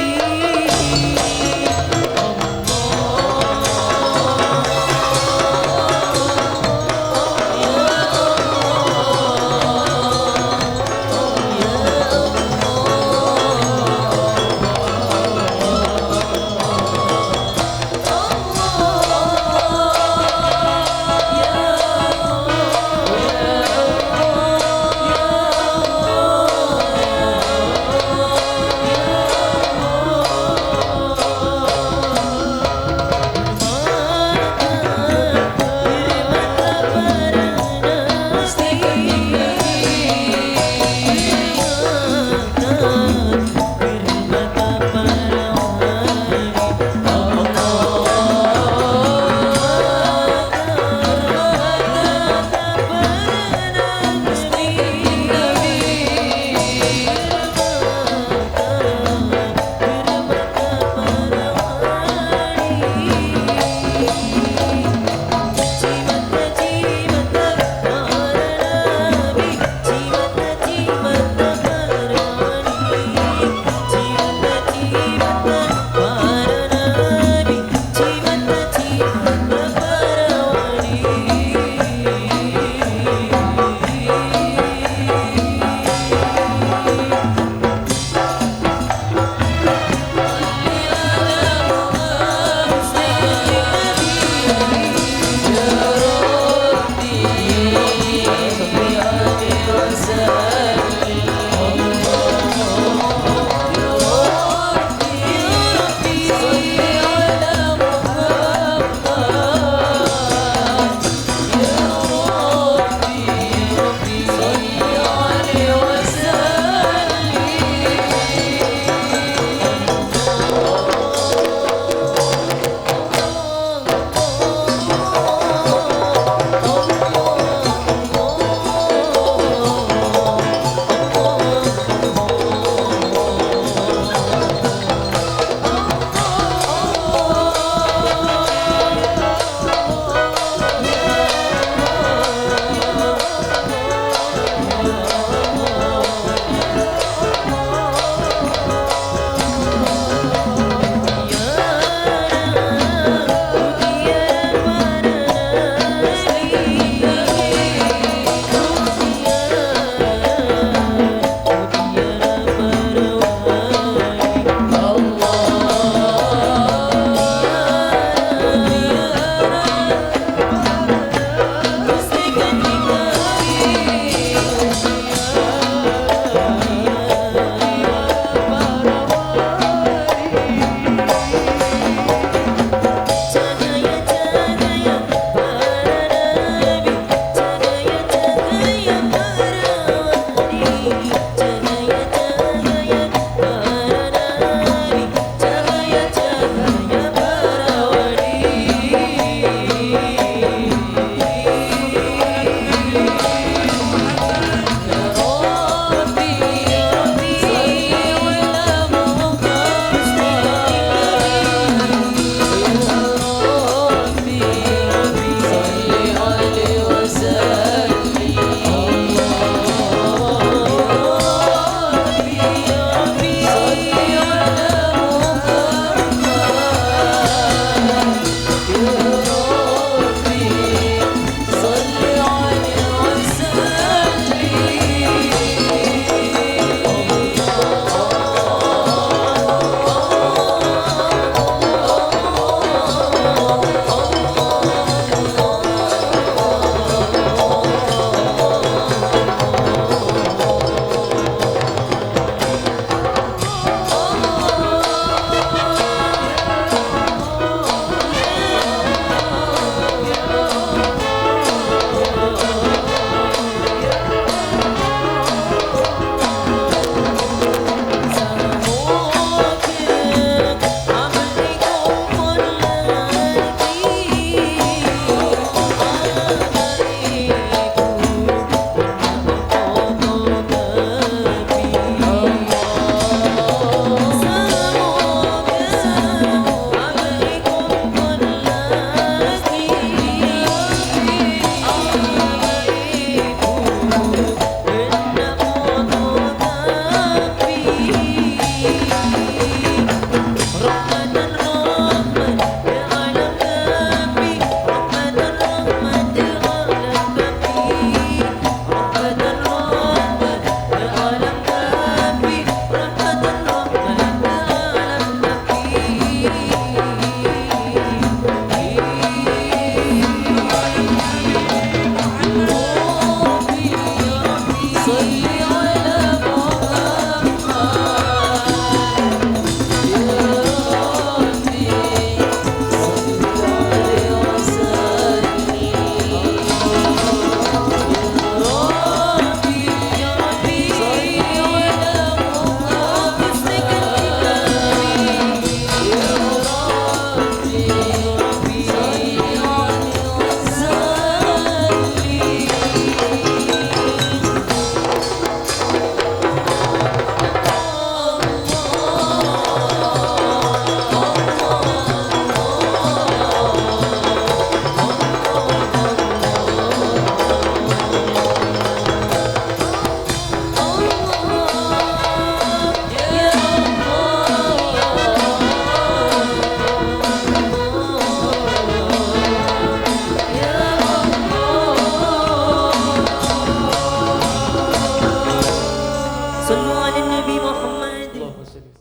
sallu ala Nabi Muhammad.